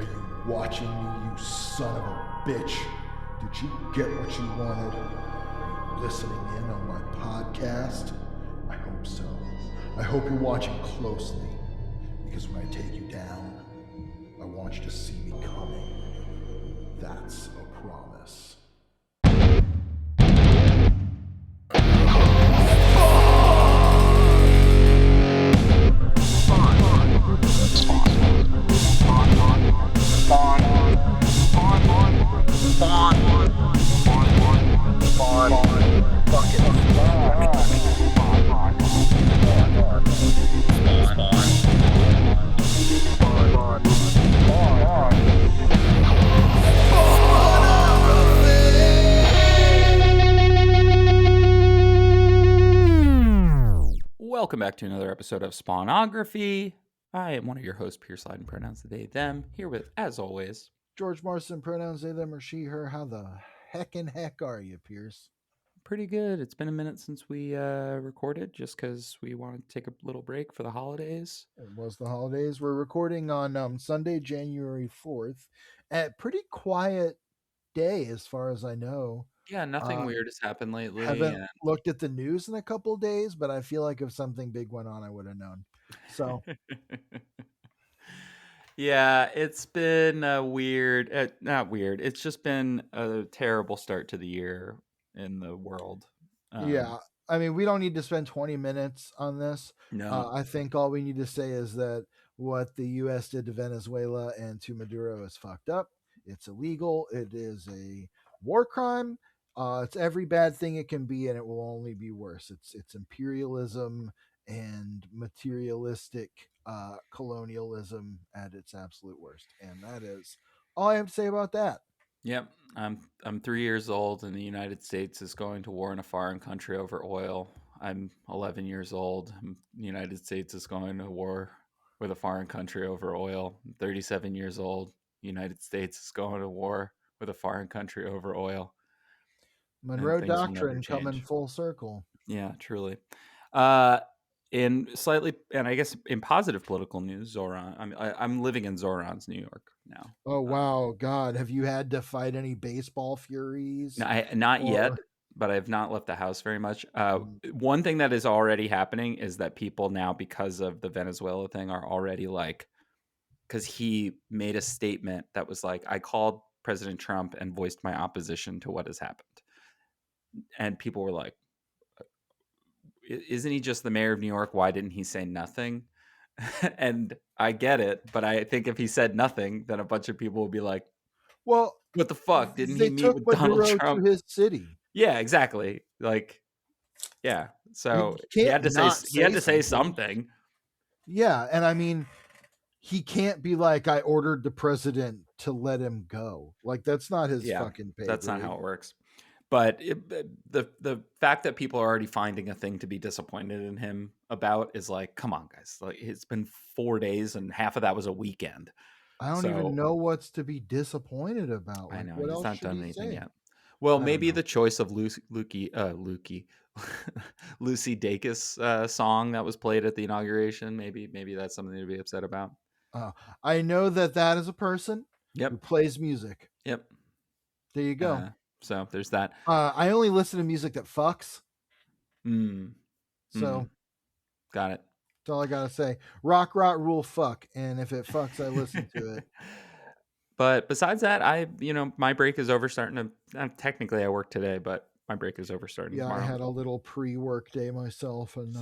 Are you watching me, you son of a bitch? Did you get what you wanted? Are you listening in on my podcast? I hope so. I hope you're watching closely, because when I take you down, I want you to see me coming. That's a promise. Welcome back to another episode of Spawnography. I am one of your hosts, Pierce Lyden, pronouns they, them, here with, as always, George Marston, pronouns they, them, or she, her. How the heck are you, Pierce? pretty good. It's been a minute since we recorded, just because we wanted to take a little break for the holidays. It was the holidays. We're recording on Sunday, January 4th. At pretty quiet day, as far as I know. Yeah, nothing weird has happened lately. Haven't And... looked at the news in a couple days, but I feel like if something big went on, I would have known. So, yeah, it's been weird. Not weird. It's just been a terrible start to the year in the world. yeah. I mean, we don't need to spend 20 minutes on this. No. I think all we need to say is that what the U.S. did to Venezuela and to Maduro is fucked up. It's illegal. It is a war crime. It's every bad thing it can be, and it will only be worse. It's imperialism and materialistic colonialism at its absolute worst, and that is all I have to say about that. Yep, I'm 3 years old, and the United States is going to war in a foreign country over oil. I'm 11 years old. The United States is going to war with a foreign country over oil. I'm 37 years old. The United States is going to war with a foreign country over oil. Monroe And things will never Doctrine coming change. full circle. Yeah, truly. In slightly, and I guess in positive political news, Zoran. I'm living in Zoran's New York now. Oh wow, God! Have you had to fight any baseball furies? Not Or yet, but I've not left the house very much. One thing that is already happening is that people now, because of the Venezuela thing, are already like, because he made a statement that was like, I called President Trump and voiced my opposition to what has happened. And people were like, isn't he just the mayor of New York? Why didn't he say nothing? And I get it, but I think if he said nothing, then a bunch of people will be like, well, what the fuck? Didn't he they meet took with Donald Maduro Trump? to his city. Yeah, exactly. Like, yeah. So he can't had to say not say something. Yeah, and I mean, he can't be like, I ordered the president to let him go. Like that's not his fucking pay. That's not how it works. But the fact that people are already finding a thing to be disappointed in him about is like, come on, guys. Like, it's been 4 days and half of that was a weekend. I don't even know what's to be disappointed about. Like, I know what he's else not should done he anything say? yet. Well, I maybe don't know. the choice of Lucy Dacus song that was played at the inauguration. Maybe that's something to be upset about. I know that is a person Yep. who plays music. Yep. There you go. So there's that. I only listen to music that fucks. So got it. That's all I gotta say. Rock, rule, fuck, and if it fucks, I listen to it. But besides that, my break is over. Technically, I work today, but my break is over starting tomorrow. I had a little pre-work day myself, and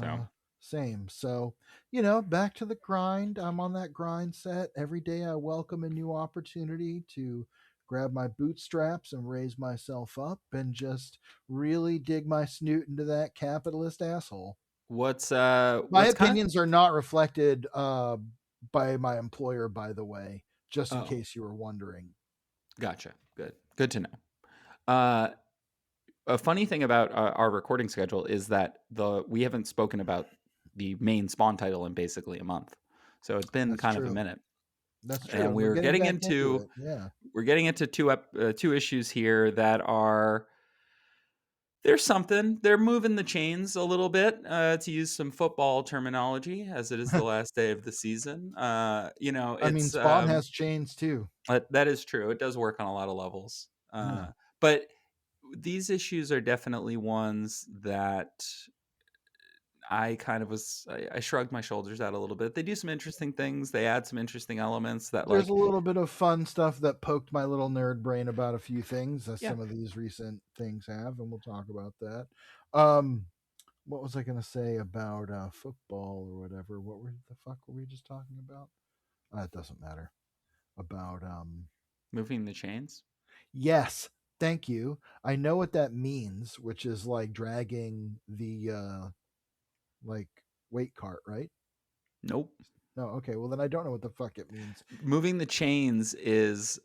same. So, back to the grind. I'm on that grind set. Every day I welcome a new opportunity to grab my bootstraps and raise myself up and just really dig my snoot into that capitalist asshole. My opinions are not reflected by my employer, by the way, just in case you were wondering. Gotcha. Good to know. A funny thing about our recording schedule is that we haven't spoken about the main Spawn title in basically a month, so it's been kind of a minute. That's true. And we're getting into we're getting into two issues here that are There's something. They're moving the chains a little bit, to use some football terminology, as it is the last day of the season. I mean, It's Spawn has chains too. that is true. It does work on a lot of levels. Yeah. But these issues are definitely ones that I kind of I shrugged my shoulders at a little bit. They do some interesting things. They add some interesting elements that, There's a like, little bit of fun stuff that poked my little nerd brain about a few things, as yeah, some of these recent things have, and we'll talk about that. Um, what was I going to say about football or whatever? What were the fuck were we just talking about? It doesn't matter. About moving the chains. yes, thank you. I know what that means, which is like dragging the like weight cart, right? Nope. No, okay. Well, then I don't know what the fuck it means. Moving the chains is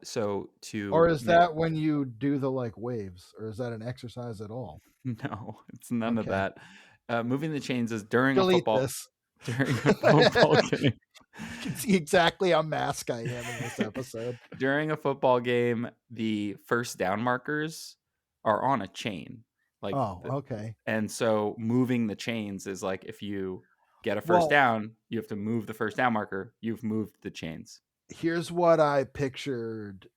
so Or to is that when you do the like waves, or is that an exercise at all? no, it's none of Okay, that. Moving the chains is during a delete football this. during a football game. You can see exactly how mask I am in this episode. During a football game, the first down markers are on a chain. Like Oh, okay. and so moving the chains is like, if you get a first Well, down, you have to move the first down marker. You've moved the chains. here's what I pictured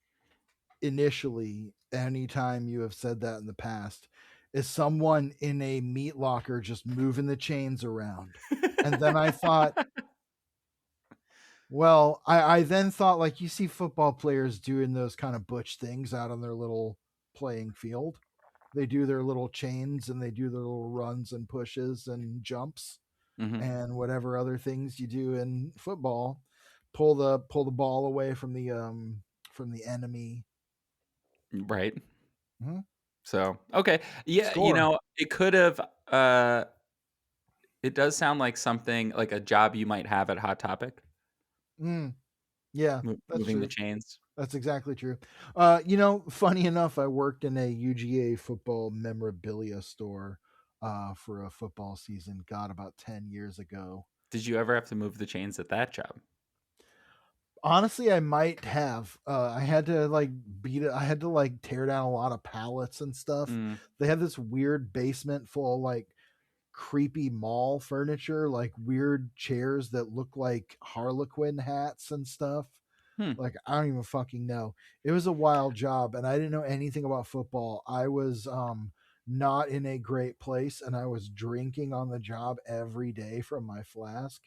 initially. Anytime you have said that in the past, is someone in a meat locker just moving the chains around. And then I thought, well, I then thought, like, you see football players doing those kind of butch things out on their little playing field. They do their little chains and they do their little runs and pushes and jumps Hmm. and whatever other things you do in football. Pull the ball away from the enemy. Right. Mhm. So okay, yeah, Score. it could have. Uh, it does sound like something like a job you might have at Hot Topic, Mm, yeah, that's moving the true. chains. That's exactly true. Funny enough, I worked in a UGA football memorabilia store for a football season. God, about 10 years ago. Did you ever have to move the chains at that job? Honestly, I might have. I had to like beat it. I had to like tear down a lot of pallets and stuff. Mm, They had this weird basement full of like creepy mall furniture, like weird chairs that look like Harlequin hats and stuff. hmm. Like, I don't even fucking know. It was a wild job, and I didn't know anything about football. I was not in a great place, and I was drinking on the job every day from my flask,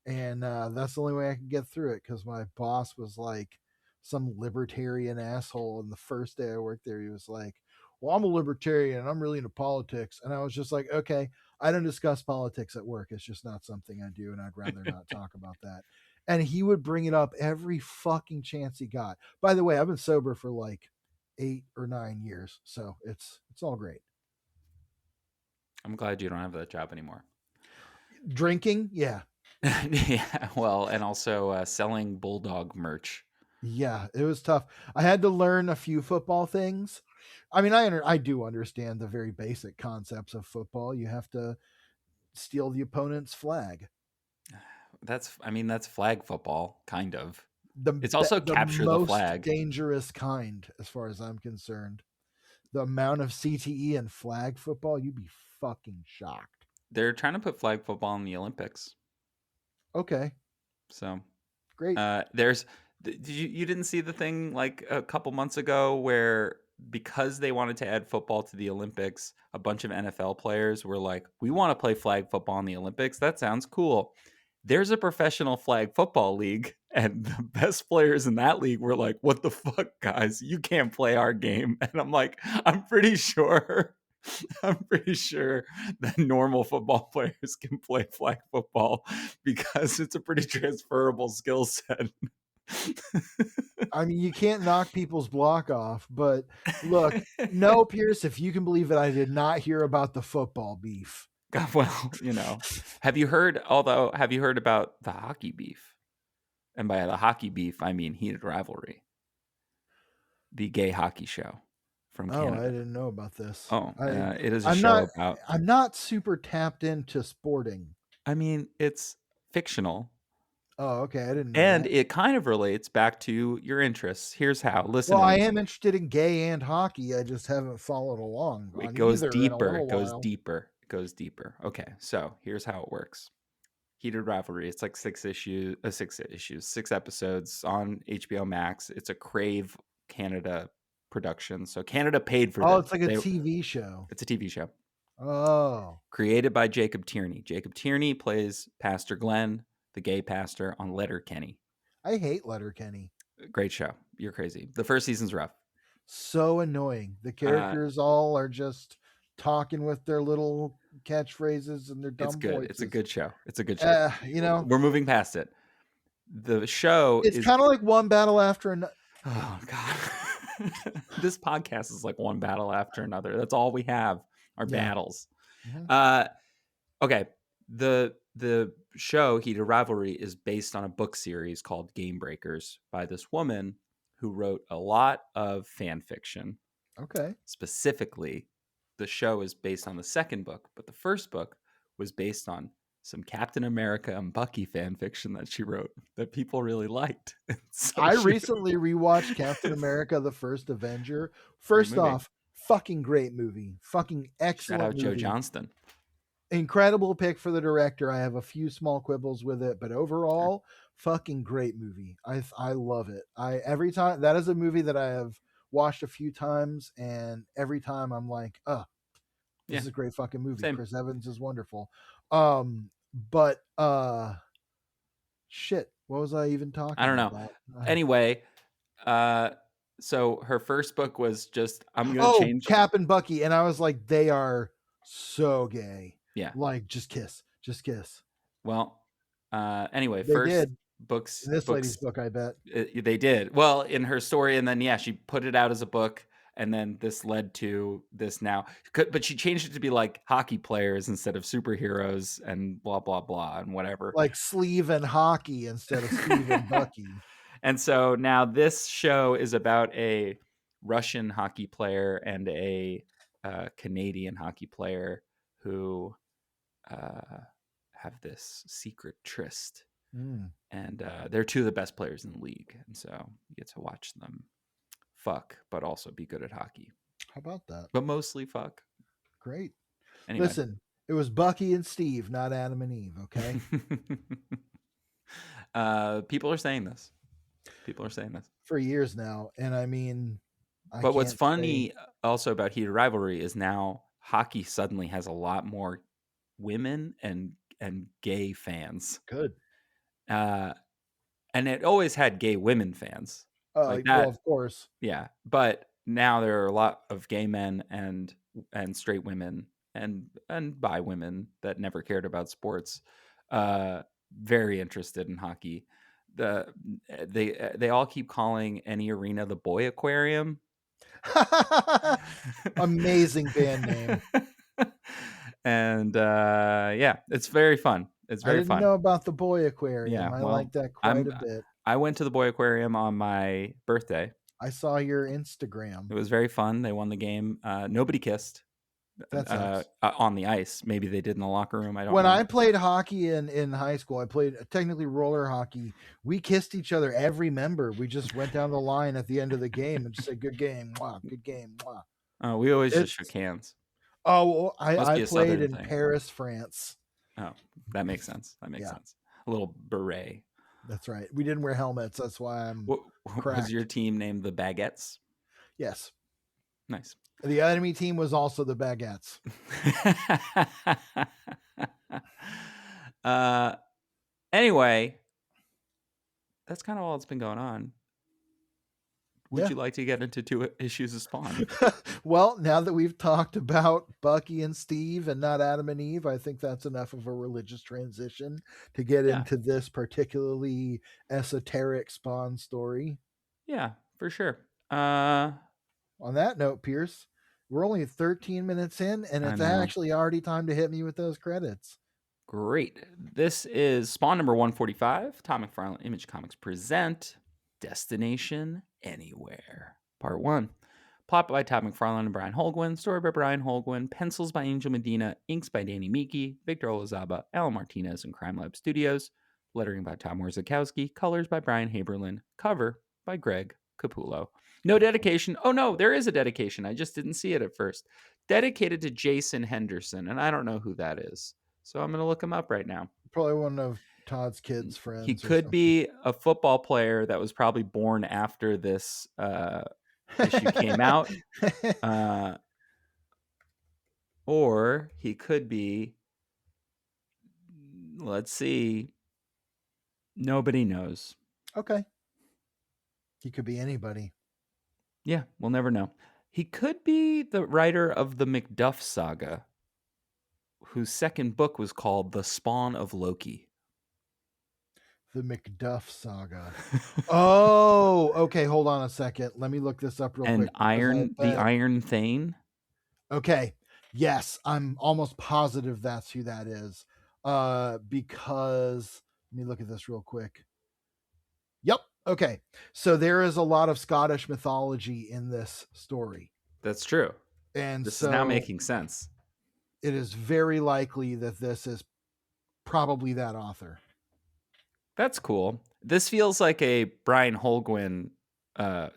and that's the only way I could get through it because my boss was like some libertarian asshole. And the first day I worked there, he was like, "Well, I'm a libertarian and I'm really into politics," and I was just like, "Okay, I don't discuss politics at work. It's just not something I do, and I'd rather not talk about that." And he would bring it up every fucking chance he got. By the way, I've been sober for like 8 or 9 years, so it's all great. I'm glad you don't have that job anymore. Drinking, yeah, Yeah, well, and also selling bulldog merch. yeah, it was tough. I had to learn a few football things. I mean, I do understand the very basic concepts of football. You have to steal the opponent's flag. That's flag football, kind of. The It's also the capture the most flag. dangerous kind, as far as I'm concerned. The amount of CTE and flag football, you'd be fucking shocked. They're trying to put flag football in the Olympics. Okay, So great. there's you didn't see the thing like a couple months ago where, because they wanted to add football to the Olympics, a bunch of NFL players were like, "We want to play flag football in the Olympics. That sounds cool." There's a professional flag football league, and the best players in that league were like, "What the fuck, guys? You can't play our game." And I'm like, I'm pretty sure I'm pretty sure that normal football players can play flag football because it's a pretty transferable skill set. I mean, you can't knock people's block off, but look, no, Pierce, if you can believe it, I did not hear about the football beef. God, well, have you heard about the hockey beef? And by the hockey beef, I mean heated rivalry, the gay hockey show from Oh, I Canada. didn't know about this. Oh, it is a I'm show not about, I'm not super tapped into sporting. I mean, it's fictional. Oh, okay. I didn't know And that. it kind of relates back to your interests. Here's how. Listen Well, to I this. am interested in gay and hockey. I just haven't followed along It on goes either in a deeper. little It goes while. deeper. It goes deeper. Okay, so here's how it works. Heated Rivalry. It's like 6 episodes on HBO Max. It's a Crave Canada production. So Canada paid for Oh, this. it's like a TV show. It's a TV show Oh, created by Jacob Tierney. Jacob Tierney plays Pastor Glenn, the gay pastor on Letterkenny. I hate Letterkenny. Great show. You're crazy. The first season's rough. So annoying. The Uh, characters all are just talking with their little catchphrases and their it's dumb good. It's a voices. good show. It's a good show. You know, We're moving past it. The show it's is. kind of like one battle after another. Oh God. This podcast is like one battle after another. That's all we have are Yeah. battles. Mhm. Okay. The show Heated Rivalry is based on a book series called Game Breakers by this woman who wrote a lot of fan fiction. Okay. Specifically, the show is based on the second book, but the first book was based on some Captain America and Bucky fan fiction that she wrote that people really liked. So I she recently rewatched Captain America: The First Avenger. great First movie. off, fucking great movie. Fucking Shout excellent out Joe movie. Johnston. Incredible pick for the director. I have a few small quibbles with it, but Sure. overall, fucking great movie. I love it. I every time that is a movie that I have watched a few times, and every time I'm like, this Yeah, is a great fucking movie. same. Chris Evans is wonderful. But shit, what was I even I don't talking know. about? Anyway, so her first book was just I'm gonna Oh, change. Cap and Bucky, and I was like, they are so gay. Yeah. Like, just kiss, just kiss. Well, anyway, They first did books in this lady's books book, I bet. they did well in her story, and then yeah, she put it out as a book, and then this led to this now. But she changed it to be like hockey players instead of superheroes, and blah blah blah, and whatever. Like Sleeve and Hockey instead of Steve and Bucky. And so now this show is about a Russian hockey player and a Canadian hockey player who have this secret tryst. Mm, And they're two of the best players in the league. And so you get to watch them fuck, but also be good at hockey. how about that? But mostly fuck. Great. Anyway. Listen, it was Bucky and Steve, not Adam and Eve, okay? People are saying this. People are saying this. For years now. And I mean, But what's funny also about Heated Rivalry is now hockey suddenly has a lot more women and gay fans. Good. And it always had gay women fans. Like that. Well, of course. Yeah. But now there are a lot of gay men and straight women and bi women that never cared about sports. Very interested in hockey. They all keep calling any arena the boy aquarium. Amazing band name. And yeah, it's very fun. It's very I didn't fun. know about the boy aquarium. Yeah, I well, like that quite a bit. I went to the boy aquarium on my birthday. I saw your Instagram. It was very fun. They won the game. Nobody kissed on the ice. Maybe they did in the locker room. I don't know. When I played hockey in high school, I played technically roller hockey. We kissed each other, every member. We just went down the line at the end of the game and just said, good game, mwah, good game, mwah. We always just shook hands. Oh, well, I played in thing. Paris, France. Oh, that makes sense. That makes sense. A little beret. That's right. We didn't wear helmets. That's why I'm cracked. Was your team named the Baguettes? Yes. Nice. The enemy team was also the Baguettes. Anyway, that's kind of all that's been going on. Would you like to get into 2 issues of Spawn? Well, now that we've talked about Bucky and Steve and not Adam and Eve, I think that's enough of a religious transition to get into this particularly esoteric Spawn story. Yeah, for sure. On that note, Pierce, we're only 13 minutes in, and it's actually already time to hit me with those credits. Great. This is Spawn number 145. Tom McFarlane Image Comics present Destination Anywhere, Part 1. Plot by Todd McFarlane and Brian Holguin. Story by Brian Holguin. Pencils by Angel Medina. Inks by Danny Miki, Victor Olazaba, Alan Martinez, and Crime Lab Studios. Lettering by Tom Warzakowski. Colors by Brian Haberlin. Cover by Greg Capullo. No dedication. Oh, no, there is a dedication. I just didn't see it at first. Dedicated to Jason Henderson, and I don't know who that is. So I'm going to look him up right now. Probably one of Todd's kids' He friends or could something. be a football player that was probably born after this issue came out. Or he could be, let's see, nobody knows. Okay. He could be anybody. Yeah, we'll never know. He could be the writer of the Macduff saga, whose second book was called The Spawn of Loki. The Macduff saga. Oh, okay. Hold on a second. Let me look this up real And quick because I the bet. Iron Thane. Okay. Yes, I'm almost positive that's who that is. Because let me look at this real quick. Yep. Okay. So there is a lot of Scottish mythology in this story. That's true. And This is now so making sense. it is very likely that this is probably that author. That's cool. This feels like a Brian Holguin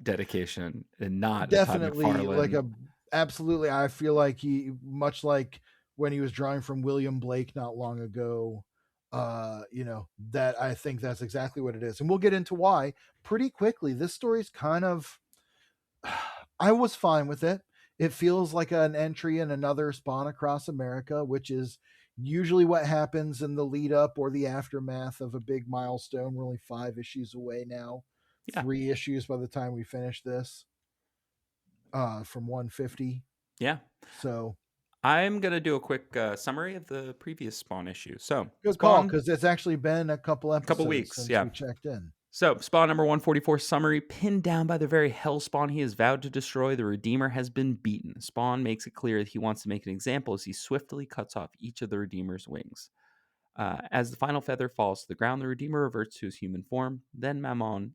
dedication and not a Todd Definitely like McFarlane. a absolutely. I feel like he much like when he was drawing from William Blake not long ago. That I think that's exactly what it is. And we'll get into why pretty quickly. This story's kind of I was fine with it. It feels like an entry in another Spawn Across America, which is usually what happens in the lead up or the aftermath of a big milestone. We're only 5 issues away now, Yeah. 3 issues by the time we finish this from 150. Yeah. So I'm going to do a quick summary of the previous Spawn issue. So, good call Spawn, because it's actually been a couple a couple episodes weeks. since Yeah. we checked in. So, Spawn number 144 summary. Pinned down by the very hellspawn he has vowed to destroy, the Redeemer has been beaten. Spawn makes it clear that he wants to make an example as he swiftly cuts off each of the Redeemer's wings. As the final feather falls to the ground, the Redeemer reverts to his human form. Then Mammon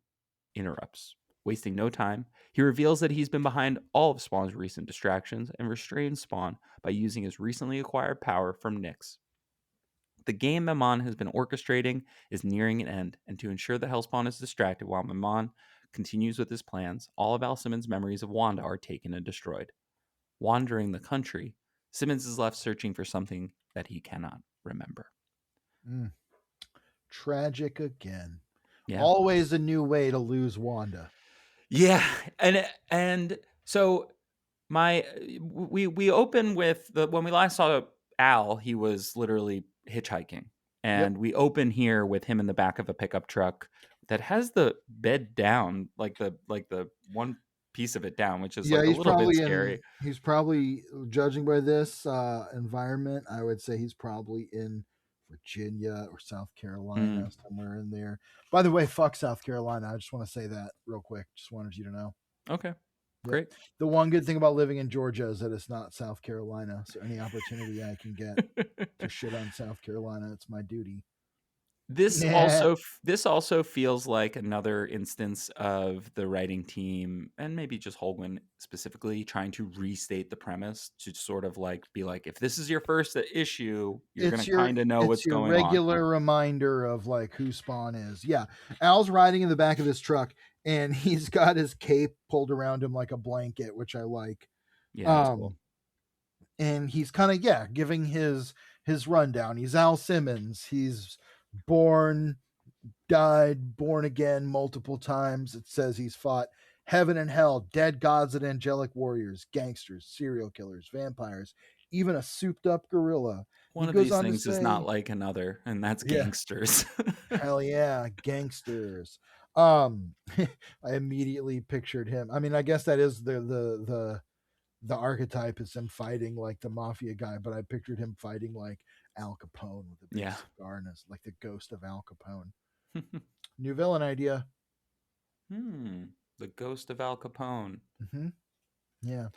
interrupts. Wasting no time, he reveals that he's been behind all of Spawn's recent distractions and restrains Spawn by using his recently acquired power from Nyx. The game Mammon has been orchestrating is nearing an end, and to ensure that Hellspawn is distracted while Mammon continues with his plans, all of Al Simmons' memories of Wanda are taken and destroyed. Wandering the country, Simmons is left searching for something that he cannot remember. Tragic again. Yeah. Always a new way to lose Wanda. Yeah, and so we open with the when we last saw Al, he was literally hitchhiking, Yep. and we open here with him in the back of a pickup truck that has the bed down, like the one piece of it down, which is Yeah, like a little bit scary. he's probably judging by this environment, I would say he's probably in Virginia or South Carolina, Mm, somewhere in there. By the way, fuck South Carolina. I just want to say that real quick. Just wanted you to know. okay, Yep. great. The one good thing about living in Georgia is that it's not South Carolina. So any opportunity I can get to shit on South Carolina, it's my duty. Yeah. This also feels like another instance of the writing team and maybe just Holguin specifically trying to restate the premise to sort of like be like, if this is your first issue, you're gonna kind of know It's what's your going on. regular reminder of like who Spawn is. Yeah. Al's riding in the back of this truck and he's got his cape pulled around him like a blanket, which I like. Yeah, that's cool. Um and he's kind of giving his rundown. He's Al Simmons. He's born, died, born again multiple times. It says he's fought heaven and hell, dead gods and angelic warriors, gangsters, serial killers, vampires, even a souped up gorilla. He One of goes these on to things is not say, like another, and that's yeah, gangsters. hell yeah, gangsters. I immediately pictured him. I mean, I guess that is the archetype is him fighting like the mafia guy, but I pictured him fighting like Al Capone with a big Yeah. cigar and like the ghost of Al Capone. New villain idea. The ghost of Al Capone. Yeah.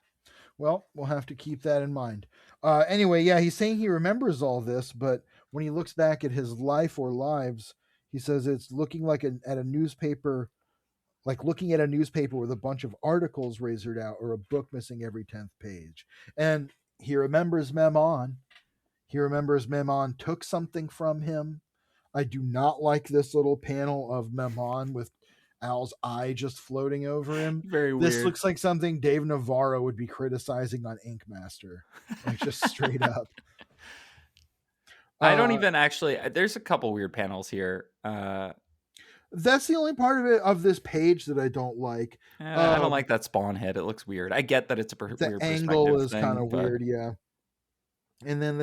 Well, we'll have to keep that in mind. Anyway, yeah, he's saying he remembers all this, but when he looks back at his life or lives, he says it's looking like at a newspaper, like looking at a newspaper with a bunch of articles razored out or a book missing every 10th page. And he remembers Memon. He remembers Memon took something from him. I do not like this little panel of Mammon with Al's eye just floating over him. Very This weird. looks like something Dave Navarro would be criticizing on Ink Master, like just straight up. I don't Uh, even actually. There's a couple weird panels here. that's the only part of it of this page that I don't like. I don't like that spawn head. It looks weird. I get that it's a The weird angle perspective is kind thing, of but weird, yeah. And then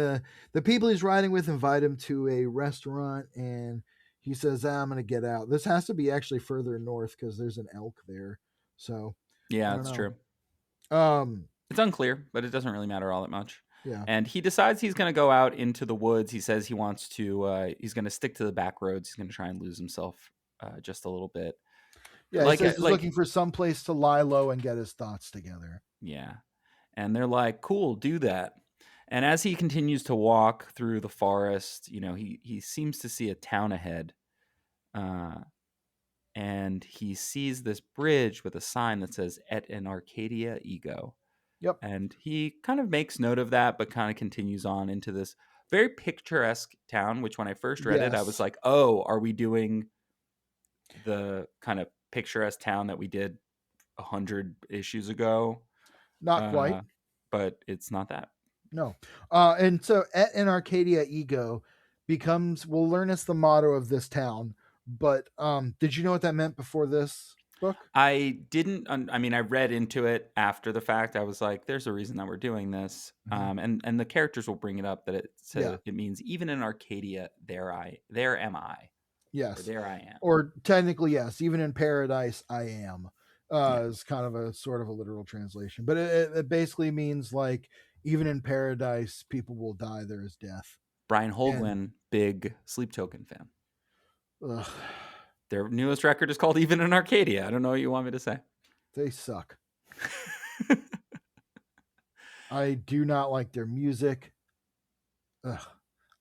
the people he's riding with invite him to a restaurant, and he says, I'm gonna get out. This has to be actually further north because there's an elk there. So I yeah, don't it's know. true. Um, It's unclear, but it doesn't really matter all that much. yeah. And he decides he's going to go out into the woods. He says he wants to. He's going to stick to the back roads. He's going to try and lose himself just a little bit. Yeah, he Like, says he's looking like, for some place to lie low and get his thoughts together. yeah. And they're like, "Cool, do that." And as he continues to walk through the forest, he seems to see a town ahead, uh, and he sees this bridge with a sign that says "Et in Arcadia Ego." Yep. And he kind of makes note of that, but kind of continues on into this very picturesque town, which when I first read it, I was Yes. like, oh, are we doing the kind of picturesque town that we did 100 issues ago? Not quite. Uh, but it's not that. No. And so Et in Arcadia Ego becomes will learn it's the motto of this town. But did you know what that meant before this book? I didn't. I mean, I read into it after the fact. I was like, "There's a reason that we're doing this," Mhm. and the characters will bring it up that Yeah. it means even in Arcadia, there am I, or Yes. there I am. Or technically, yes. Even in paradise, I am. Yeah. Is kind of a sort of a literal translation, but it basically means like even in paradise, people will die. There is death, Brian and Holguin, big Sleep Token fan. ugh, Their newest record is called Even in Arcadia. I don't know what you want me to say. they suck. I do not like their music. Ugh.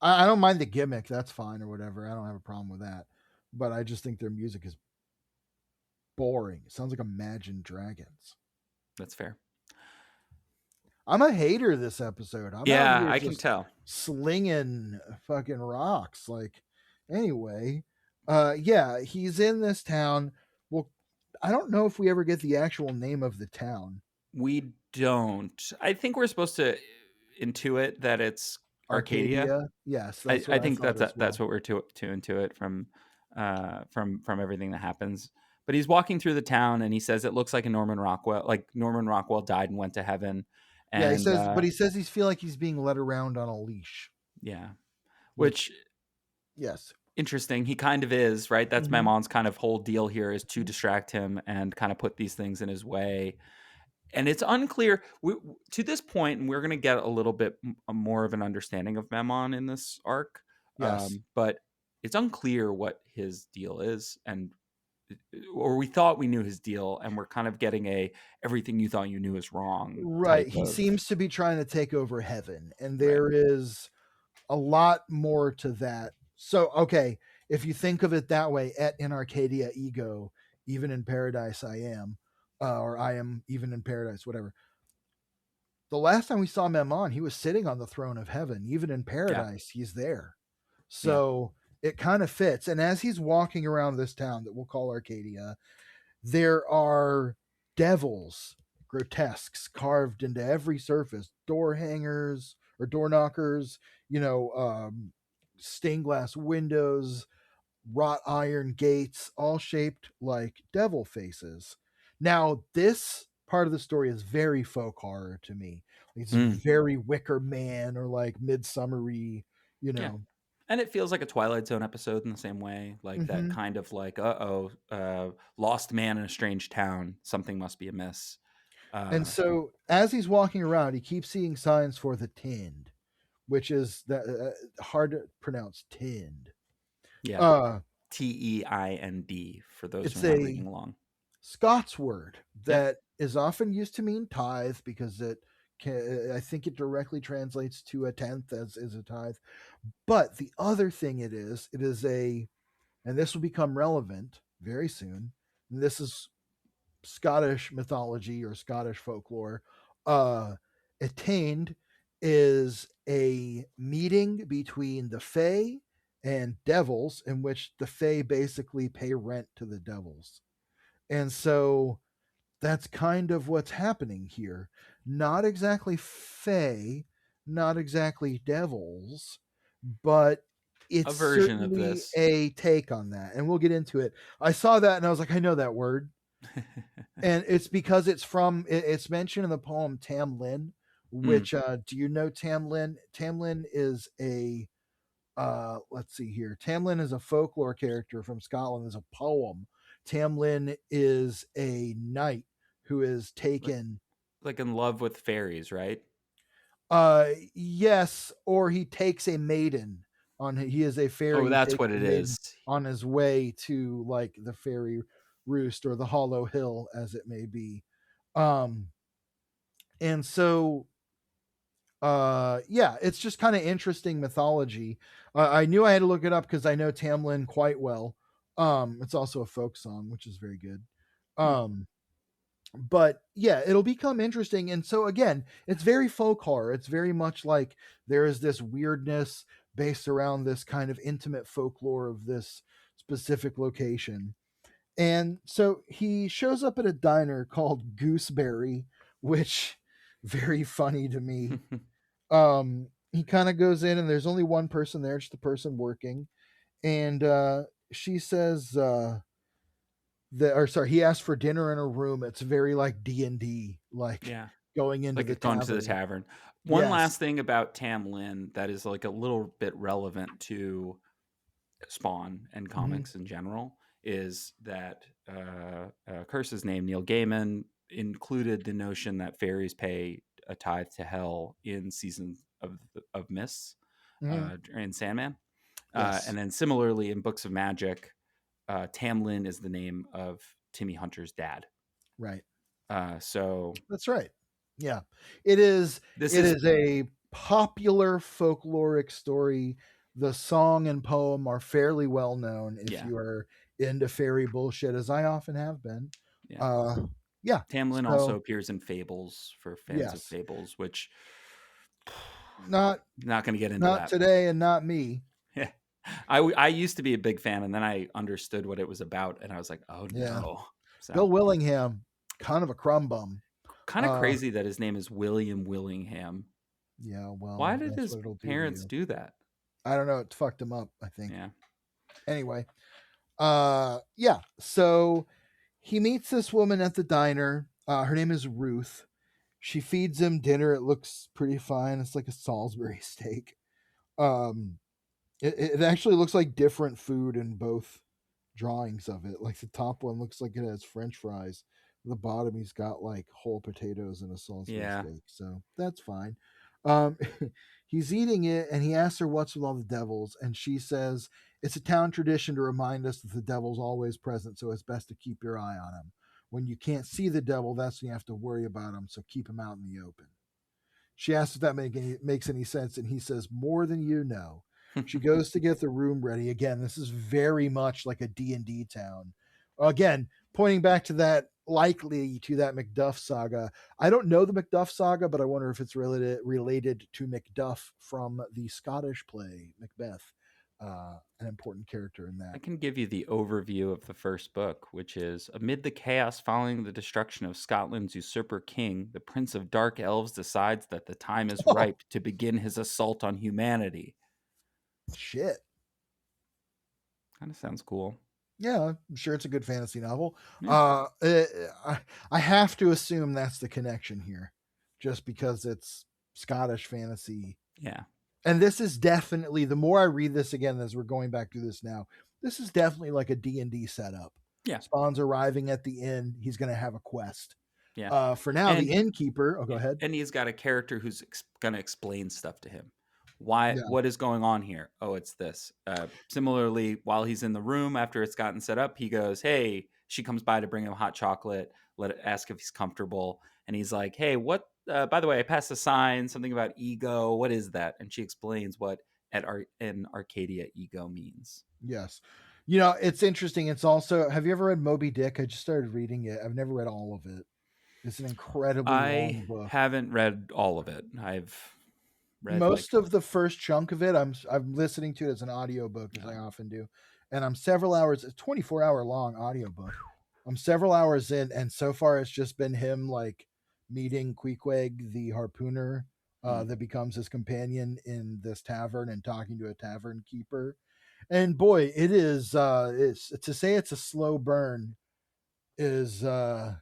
I don't mind the gimmick. That's fine or whatever. I don't have a problem with that. But I just think their music is boring. It sounds like Imagine Dragons. That's fair. I'm a hater this episode. I'm out Yeah, here I can just tell. slinging fucking rocks. Like, anyway, yeah, he's in this town. Well, I don't know if we ever get the actual name of the town. We don't. I think we're supposed to intuit that it's Arcadia. Arcadia. Yes, I, that's what I I think thought as that's well. what we're to intuit from everything that happens. But he's walking through the town and he says it looks like a Norman Rockwell, like Norman Rockwell died and went to heaven. Yeah, he And says, but he says he's feel like he's being led around on a leash, yeah, which which yes. interesting. He kind of is, right? That's Hmm. Mammon's kind of whole deal here is to distract him and kind of put these things in his way. And it's unclear to this point, and we're going to get a little bit more of an understanding of Mammon in this arc. Yes. But it's unclear what his deal is, and or we thought we knew his deal, and we're kind of getting a everything you thought you knew is wrong Right. type He of seems to be trying to take over heaven, and right. there is a lot more to that. So, okay, if you think of it that way, Et in Arcadia Ego, even in paradise I am, or I am even in paradise, whatever. The last time we saw Memon, he was sitting on the throne of heaven. Even in Yeah, paradise, he's there. yeah, So it kind of fits. And as he's walking around this town that we'll call Arcadia, there are devils, grotesques carved into every surface, door hangers or door knockers, stained glass windows, wrought iron gates, all shaped like devil faces. Now, this part of the story is very folk horror to me. It's mm, very Wicker Man or like midsummery, you yeah. know. And it feels like a Twilight Zone episode in the same way, like that Hmm. kind of like, lost man in a strange town. Something must be amiss. And Uh, so as he's walking around, he keeps seeing signs for the tinned, which is that hard to pronounce tinned. yeah, Uh, Teind for those who it's are not a reading along. Scots word Yep. that is often used to mean tithe because I think it directly translates to a tenth as is a tithe. But the other thing it is and this will become relevant very soon. And this is Scottish mythology or Scottish folklore. Uh, Attained is a meeting between the Fae and devils, in which the Fae basically pay rent to the devils. And so that's kind of what's happening here. Not exactly Fae, not exactly devils, but A it's version of certainly this. a take on that. And we'll get into it. I saw that and I was like, I know that word. And it's because it's mentioned in the poem Tamlin, Mm. which do you know Tamlin? Tamlin is a let's see here. Tamlin is a folklore character from Scotland. Is a poem. Tamlin is a knight who is like, taken. like in love with fairies, right? Yes, or he takes a maiden on. He is a Oh, fairy. He that's takes what a it maiden is. on his way to like the fairy roost or the hollow hill, as it may be. Um, and so yeah, it's just kind of interesting mythology. I knew I had to look it up because I know Tamlin quite well. It's also a folk song, which is very good. Hmm. um but yeah, it'll become interesting. And so again, it's very folk horror. It's very much like there is this weirdness based around this kind of intimate folklore of this specific location. And so he shows up at a diner called Gooseberry, which very funny to me. He kind of goes in and there's only one person there, just the person working. And she says that, or sorry, he asked for dinner in a room. It's very like D&D, like Yeah. going into the Like going to the tavern. tavern. One Yes. last thing about Tam Lin that is like a little bit relevant to Spawn and Hmm. comics in general is that Curse's name, Neil Gaiman, included the notion that fairies pay a tithe to hell in Season of Mists Hmm. in Sandman. Yes. And then similarly in Books of Magic, Tamlin is the name of Timmy Hunter's dad. Right. So That's right. Yeah. It is this it is, is a popular folkloric story. The song and poem are fairly well known if yeah, you are into fairy bullshit, as I often have been. yeah. Uh yeah. Tamlin also So appears in Fables for fans of yes. Fables, which Not not going to get into not that. today and not me. Yeah. I used to be a big fan, and then I understood what it was about, and I was like, "Oh, Yeah. no." Bill So, Willingham, kind of a crumb bum. kinda Uh crazy that his name is William Willingham. yeah, Why well, did that's his what it'll do to parents you. do that? I don't know, it fucked him up, I think. Yeah. Anyway, yeah, so he meets this woman at the diner. Her name is Ruth. She feeds him dinner. It looks pretty fine. It's like a Salisbury steak. Um, it actually looks like different food in both drawings of it. Like the top one looks like it has French fries. The bottom, he's got like whole potatoes and a Salisbury Yeah. steak. So that's fine. Um, he's eating it and he asks her what's with all the devils. And she says, it's a town tradition to remind us that the devil's always present. So it's best to keep your eye on him. When you can't see the devil, that's when you have to worry about him. So keep him out in the open. She asks if that makes any sense, and he says, more than you know. She goes to get the room ready. Again, this is very much like a D&D town. Again, pointing back to that, likely to that Macduff saga. I don't know the Macduff saga, but I wonder if it's related to Macduff from the Scottish play Macbeth, an important character in I that. can give you the overview of the first book, which is amid the chaos following the destruction of Scotland's usurper king, the Prince of Dark Elves decides that the time is Oh, ripe to begin his assault on humanity. shit. Kind of sounds cool. Yeah, I'm sure it's a good fantasy novel. Yeah. I have to assume that's the connection here, just because it's Scottish fantasy. Yeah. And this is definitely, the more I read this again as we're going back through this now, this is definitely like a D&D setup. Yeah. Spawn's arriving at the inn. He's going to have a quest. Yeah. For now, the And innkeeper. Oh, go yeah, ahead. and he's got a character who's going to explain stuff to him. Why? Yeah. What is going on here? Oh, it's this. Similarly, while he's in the room after it's gotten set up, he goes, "Hey." She comes by to bring him hot chocolate. Ask if he's comfortable, and he's like, "Hey, what? By the way, I passed a sign, something about ego. What is that?" And she explains what in Arcadia ego means. Yes. You know, it's interesting. It's also, have you ever read Moby Dick? I just started reading it. I've never read all of it. It's an incredibly I long book. haven't read all of it. I've read like most of the first chunk of it, I'm listening to it as an audiobook, as I um, often do, and I'm several hours, a 24-hour long audiobook. I'm several hours in, and so far it's just been him like meeting Queequeg, the harpooner, mm, that becomes his companion in this tavern, and talking to a tavern keeper. And boy, it is it's to say it's a slow burn is an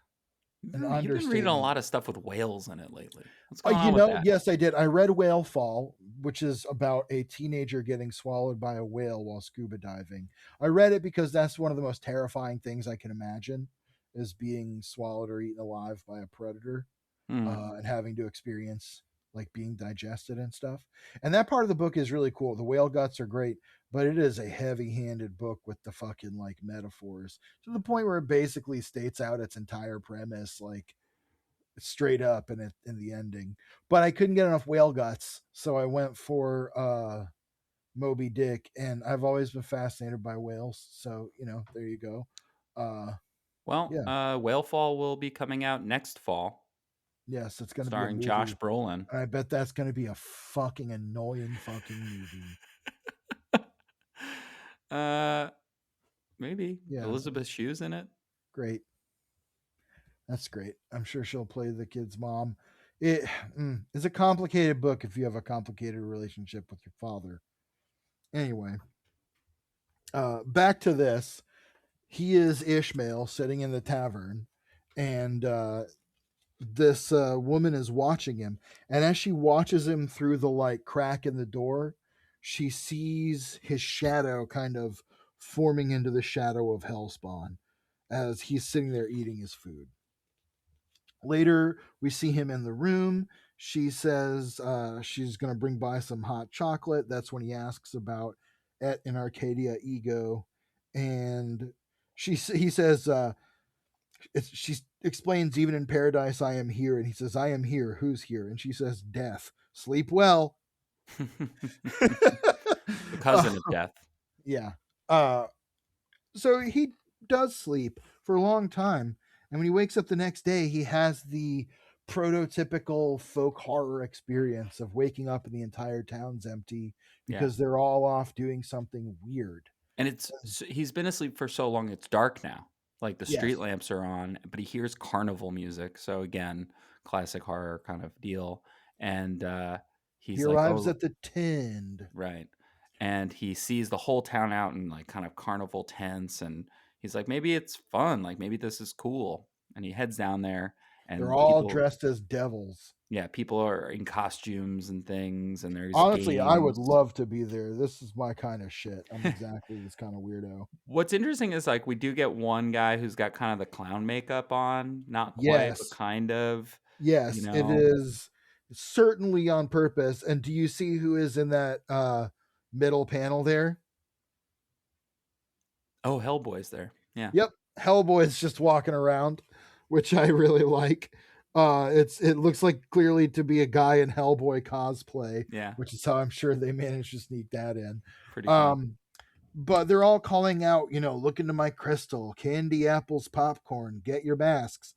you've been reading a understatement. lot of stuff with whales in it lately. What's going You on with know, that? yes, I did. I read Whale Fall, which is about a teenager getting swallowed by a whale while scuba diving. I read it because that's one of the most terrifying things I can imagine, is being swallowed or eaten alive by a predator, Mm. and having to experience like being digested and stuff. And that part of the book is really cool. The whale guts are great, but it is a heavy-handed book with the fucking like metaphors, to the point where it basically states out its entire premise like straight up in the ending. But I couldn't get enough whale guts, so I went for Moby Dick, and I've always been fascinated by whales. So there you go. Uh, Well, yeah, Whalefall will be coming out next fall, yes, it's going to be a starring Josh movie. Brolin. And I bet that's going to be a fucking annoying fucking movie. uh, maybe Yeah, Elizabeth Shue's in it. great. That's great. I'm sure she'll play the kid's mom. It is a complicated book if you have a complicated relationship with your father. Anyway, back to this. He is Ishmael sitting in the tavern, and this woman is watching him. And as she watches him through the like crack in the door, she sees his shadow kind of forming into the shadow of Hellspawn as he's sitting there eating his food. Later, we see him in the room. She says she's going to bring by some hot chocolate. That's when he asks about Et in Arcadia Ego. And he says, she explains, even in paradise, I am here. And he says, I am here. Who's here? And she says, death. Sleep well. The uh, cousin of death. yeah. Uh, so he does sleep for a long time. And when he wakes up the next day, he has the prototypical folk horror experience of waking up and the entire town's empty Yeah. because they're all off doing something weird. And he's been asleep for so long it's dark now. Like the street Yes. lamps are on, but he hears carnival music. So again, classic horror kind of deal. And He he's like, arrives "Oh, at the Tend. right." And he sees the whole town out in like kind of carnival tents, and he's like, "Maybe it's fun. Like maybe this is cool." And he heads down there, They're and all people, dressed as devils. yeah, people are in costumes and things, and there's Honestly, I would games. love to be there. This is my kind of shit. I'm exactly this kind of weirdo. What's interesting is like we do get one guy who's got kind of the clown makeup on, not quite, but Yes. kind of, you Yes, it know. is certainly on purpose. And do you see who is in that middle panel there? Oh, Hellboy's there. Yeah, Yep. Hellboy's just walking around, which I really like. It looks like clearly to be a guy in Hellboy cosplay, yeah, which is how I'm sure they managed to sneak that in. pretty fun. Um, but they're all calling out, look into my crystal, candy apples, popcorn, get your masks.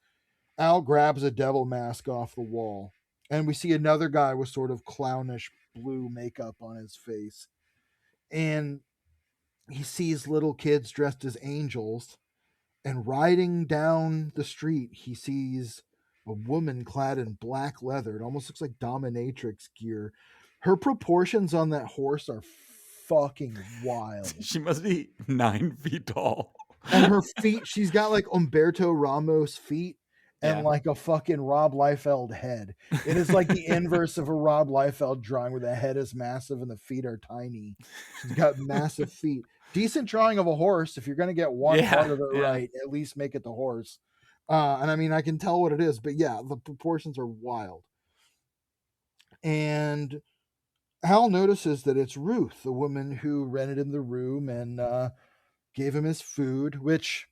Al grabs a devil mask off the wall, and we see another guy with sort of clownish blue makeup on his face. And he sees little kids dressed as angels, and riding down the street, he sees a woman clad in black leather. It almost looks like dominatrix gear. Her proportions on that horse are fucking wild. She must be 9 feet tall. And her feet, she's got like Umberto Ramos feet and Yeah. like a fucking Rob Liefeld head. It is like the inverse of a Rob Liefeld drawing where the head is massive and the feet are tiny. She's got massive feet. Decent drawing of a horse. If you're going to get one Yeah, part of it yeah. right, at least make it the horse. And I mean, I can tell what it is, but yeah, the proportions are wild. And Hal notices that it's Ruth, the woman who rented him the room and gave him his food, which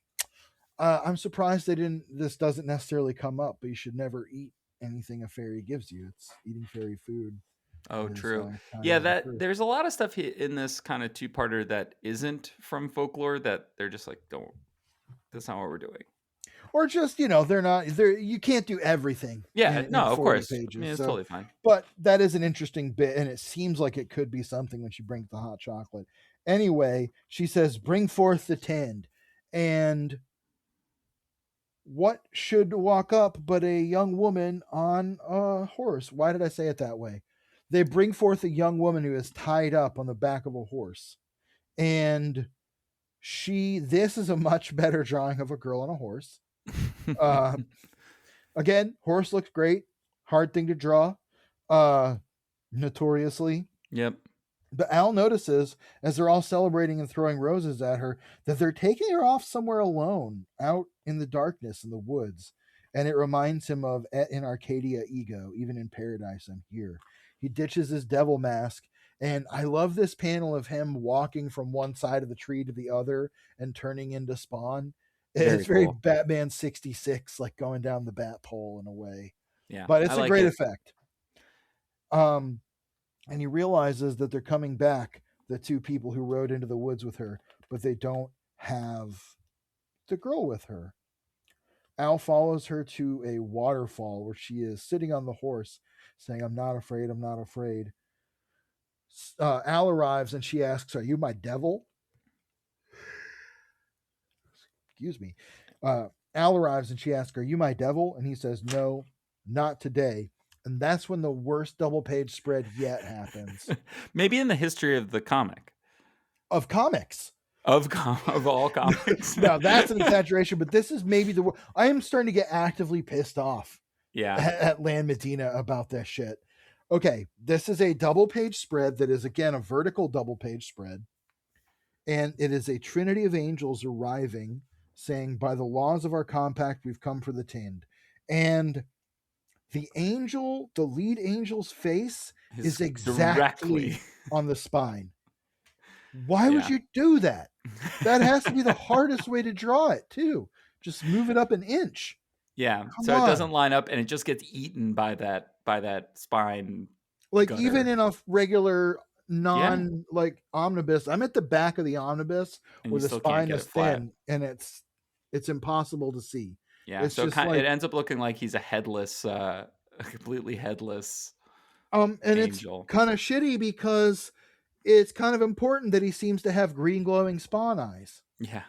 I'm surprised they didn't. This doesn't necessarily come up, but you should never eat anything a fairy gives you. It's eating fairy food Oh, is true. kind Yeah, of a that curse. there's a lot of stuff in this kind of two-parter that isn't from folklore that they're just like, don't. That's not what we're doing. or just they're not there. You can't do everything Yeah, in no, of 40 course. I mean, pages. it's So, totally fine. but that is an interesting bit, and it seems like it could be something when she brings the hot chocolate. Anyway, she says, "Bring forth the tend," and what should walk up but a young woman on a horse? Why did I say it that way? They bring forth a young woman who is tied up on the back of a horse, and this is a much better drawing of a girl on a horse. Uh, Again, horse looks great. Hard thing to draw, notoriously. Yep. But Al notices, as they're all celebrating and throwing roses at her, that they're taking her off somewhere alone, out in the darkness in the woods. And it reminds him of Et in Arcadia ego, even in paradise, I'm here. He ditches his devil mask. And I love this panel of him walking from one side of the tree to the other and turning into Spawn. Very It's very cool. Batman 66, like going down the bat pole in a way. Yeah, But I it's a like great it. effect. And he realizes that they're coming back, the two people who rode into the woods with her, but they don't have the girl with her. Al follows her to a waterfall where she is sitting on the horse, saying, "I'm not afraid, I'm not afraid." Al arrives and she asks, "Are you my devil?" Excuse me. Al arrives and she asks, "Are you my devil?" And he says, "No, not today." And that's when the worst double page spread yet happens. Maybe in the history of the comic. Of comics. Of all comics. Now that's an exaggeration, but this is maybe I am starting to get actively pissed off Yeah. at Land Medina about this shit. Okay, this is a double page spread that is again a vertical double page spread, and it is a trinity of angels arriving, saying, "By the laws of our compact, we've come for the Tind." And the lead angel's face is Is exactly directly. on the spine. Why would Yeah. you do that? That has to be the hardest way to draw it, too. Just move it up an inch. Yeah. Come So it on. doesn't line up and it just gets eaten by that spine Like even gutter. in a regular Yeah. non like omnibus, I'm at the back of the omnibus And you where the still can't spine get is it flat. thin and it's impossible to see. Yeah. It's So just it like ends up looking like he's a headless, a completely headless and it's angel. kind of shitty because it's kind of important that he seems to have green glowing spawn eyes. Yeah.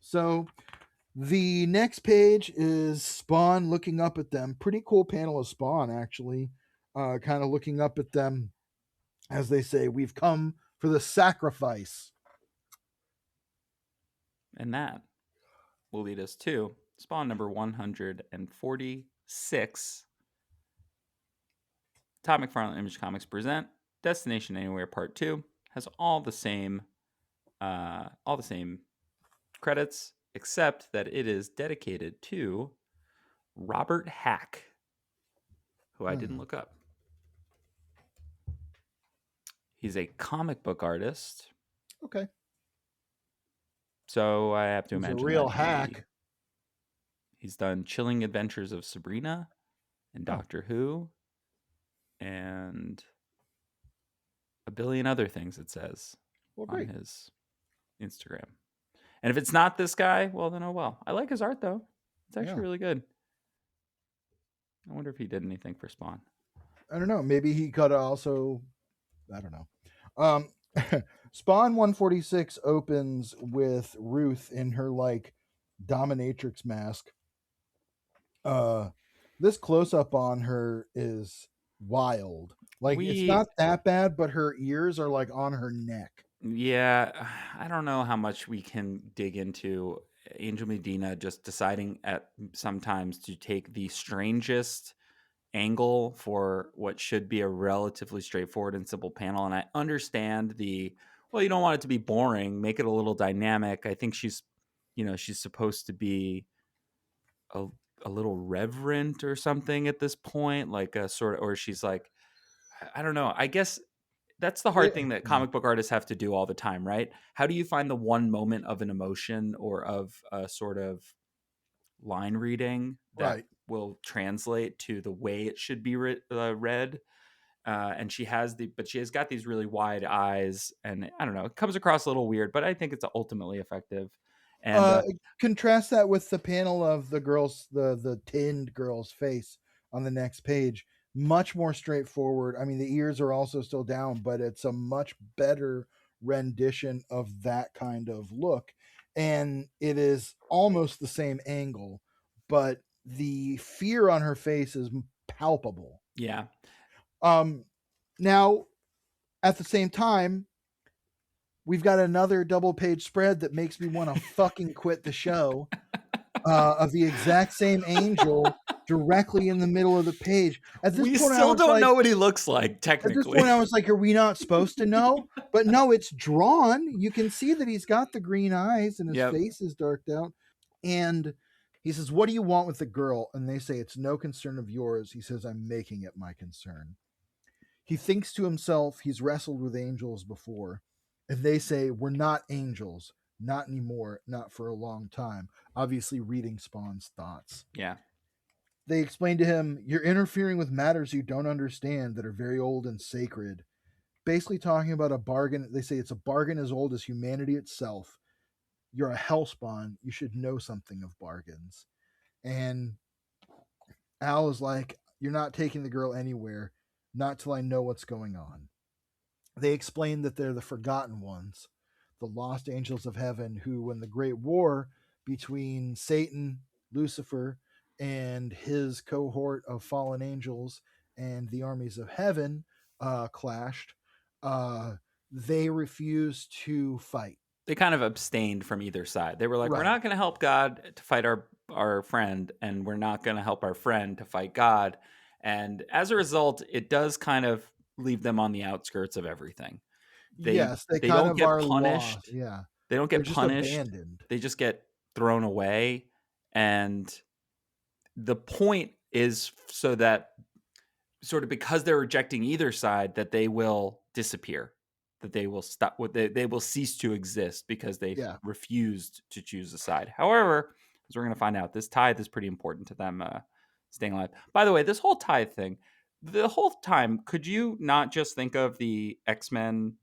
So the next page is Spawn looking up at them. Pretty cool panel of Spawn, actually. Kind of looking up at them as they say, "We've come for the sacrifice." And that will lead us to Spawn number 146. Todd McFarlane Image Comics present Destination Anywhere Part 2. Has all the same credits, except that it is dedicated to Robert Hack, who I didn't look up. He's a comic book artist, Okay. so I have to He's a imagine real that hack. he's done Chilling Adventures of Sabrina and Oh, Doctor Who and a billion other things, it says well, on great. his Instagram. And if it's not this guy, well, then oh well. I like his art, though. It's actually Yeah. really good. I wonder if he did anything for Spawn. I don't know. Maybe he could also. I don't know. Um, Spawn 146 opens with Ruth in her like dominatrix mask. This close up on her is wild. Like it's We, not that bad, but her ears are like on her neck. yeah, I don't know how much we can dig into Angel Medina just deciding at sometimes to take the strangest angle for what should be a relatively straightforward and simple panel. And I understand well, you don't want it to be boring, make it a little dynamic. I think she's supposed to be a, a little reverent or something at this point, like a sort of, or she's like, I don't know. I guess that's the hard thing that Yeah. comic book artists have to do all the time, right? How do you find the one moment of an emotion or of a sort of line reading that Right. will translate to the way it should be read? And she has got these really wide eyes, and I don't know, it comes across a little weird, but I think it's ultimately effective. And Contrast that with the panel of the girl's the tinned girl's face on the next page. Much more straightforward. I mean, the ears are also still down, but it's a much better rendition of that kind of look, and it is almost the same angle, but the fear on her face is palpable. yeah, Now, at the same time, we've got another double page spread that makes me want to fucking quit the show, of the exact same angel directly in the middle of the page. we still don't know what he looks like At this technically. point, I was like, are we not supposed to know? But no, it's drawn. You can see that he's got the green eyes and his Yep. face is darked out. And he says, what do you want with the girl? And they say, it's no concern of yours. He says, I'm making it my concern. He thinks to himself, he's wrestled with angels before. And they say, we're not angels. Not anymore. Not for a long time. Obviously, reading Spawn's thoughts. Yeah. They explain to him, you're interfering with matters you don't understand that are very old and sacred. Basically talking about a bargain. They say it's a bargain as old as humanity itself. You're a hellspawn. You should know something of bargains. And Al is like, you're not taking the girl anywhere. Not till I know what's going on. They explain that they're the forgotten ones, the lost angels of heaven, who, when the great war between Satan, Lucifer, and his cohort of fallen angels and the armies of heaven clashed, they refused to fight. They kind of abstained from either side. They were like, we're Right. not going to help God to fight our friend, and we're not going to help our friend to fight God. And as a result, it does kind of leave them on the outskirts of everything. They Yes, they they kind don't of get are punished. lost. Yeah. They don't They're get just punished. abandoned. They just get thrown away. And the point is so that sort of because they're rejecting either side, that they will disappear, that they will stop, they will cease to exist because they've Yeah. refused to choose a side. However, as we're going to find out, this tithe is pretty important to them staying alive. By the way, this whole tithe thing, the whole time, could you not just think of the X-Men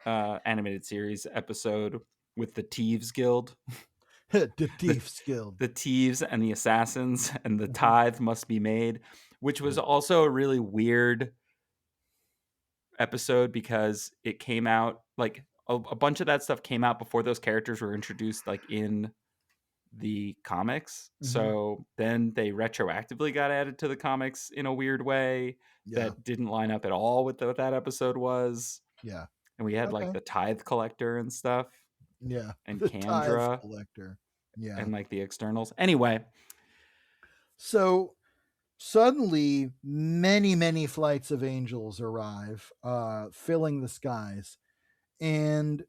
animated series episode with the Thieves Guild? The the, Thief's Guild. the thieves and the assassins, and the Mhm. tithe must be made, which was also a really weird episode because it came out like a bunch of that stuff came out before those characters were introduced like in the comics. Mhm. So then they retroactively got added to the comics in a weird way Yeah. that didn't line up at all with what that episode was. Yeah. And we had like Okay. the tithe collector and stuff, Yeah. and The tithe Kandra, collector. Yeah. and like the externals. Anyway, So suddenly, many flights of angels arrive, filling the skies. And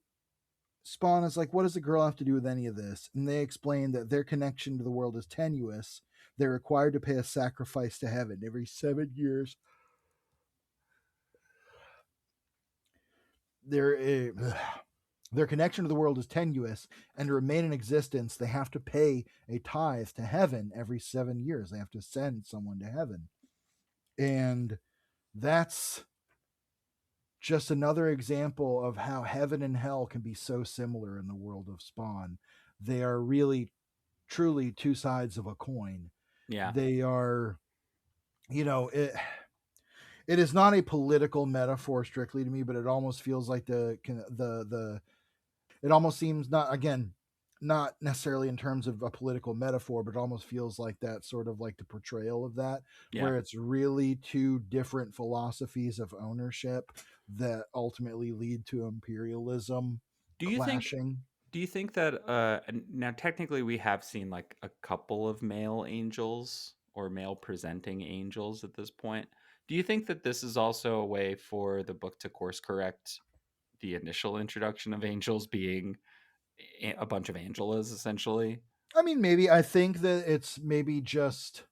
Spawn is like, what does the girl have to do with any of this? And they explain that their connection to the world is tenuous. They're required to pay a sacrifice to heaven every 7 years. Their their connection to the world is tenuous, and to remain in existence, they have to pay a tithe to heaven every 7 years. They have to send someone to heaven. And that's just another example of how heaven and hell can be so similar in the world of Spawn. They are really, truly two sides of a coin. yeah. They are, it is not a political metaphor strictly to me, but it almost feels like it almost seems not necessarily in terms of a political metaphor, but it almost feels like that sort of like the portrayal of that, Yeah. where it's really two different philosophies of ownership that ultimately lead to imperialism Do you think clashing. Do you think that now technically we have seen like a couple of male angels or male presenting angels at this point? Do you think that this is also a way for the book to course correct the initial introduction of angels being a bunch of angelas essentially? I mean, maybe I think that it's maybe just,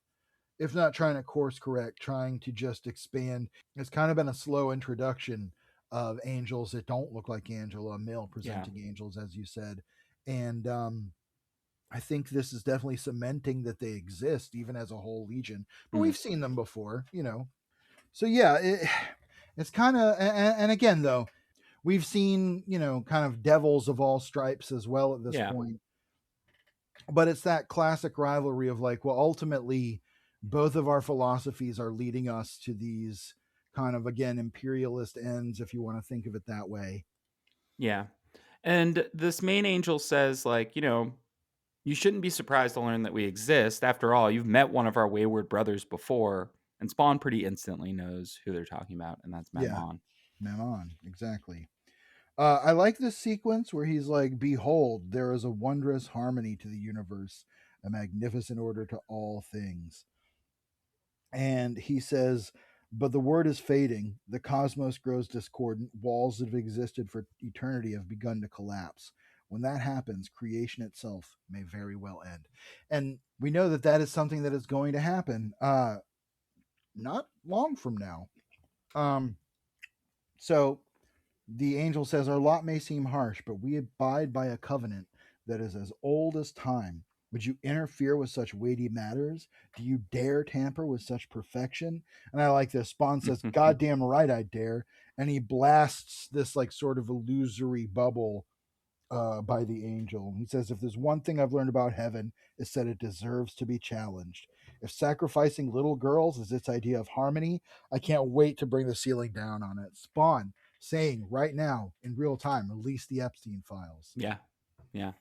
if not trying to course correct, trying to just expand. It's kind of been a slow introduction of angels that don't look like Angela, male Yeah. presenting angels, as you said. And I think this is definitely cementing that they exist even as a whole legion. But Mhm. we've seen them before. So yeah, it's kind of, and again, though, we've seen, kind of devils of all stripes as well at this Yeah. point. but it's that classic rivalry of like, well, ultimately, both of our philosophies are leading us to these kind of, again, imperialist ends, if you want to think of it that way. Yeah. And this main angel says, like, you shouldn't be surprised to learn that we exist. After all, you've met one of our wayward brothers before. And Spawn pretty instantly knows who they're talking about, and that's Yeah, Mammon. Mammon, exactly. I like this sequence where he's like, "Behold, there is a wondrous harmony to the universe, a magnificent order to all things." And he says, "But the word is fading. The cosmos grows discordant. Walls that have existed for eternity have begun to collapse. When that happens, creation itself may very well end." And we know that that is something that is going to happen. Not long from now. Um, so the angel says, "Our lot may seem harsh, but we abide by a covenant that is as old as time. Would you interfere with such weighty matters? Do you dare tamper with such perfection?" And I like this. Spawn says, "Goddamn right I dare." And he blasts this like sort of illusory bubble by the angel. He says, "If there's one thing I've learned about heaven, it's that it deserves to be challenged. If sacrificing little girls is its idea of harmony, I can't wait to bring the ceiling down on it." Spawn saying right now in real time, release the Epstein files. Yeah. Yeah.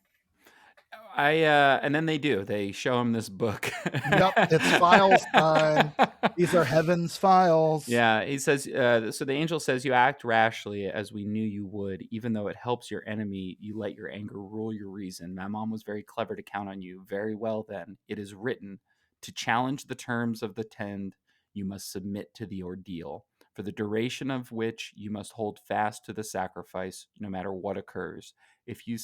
And then they do. They show him this book. Yep, it's files time. These are heaven's files. Yeah, he says, so the angel says, "You act rashly as we knew you would. Even though it helps your enemy, you let your anger rule your reason. My mom was very clever to count on you. Very well, then. It is written, to challenge the terms of the tend, you must submit to the ordeal, for the duration of which you must hold fast to the sacrifice, no matter what occurs. If you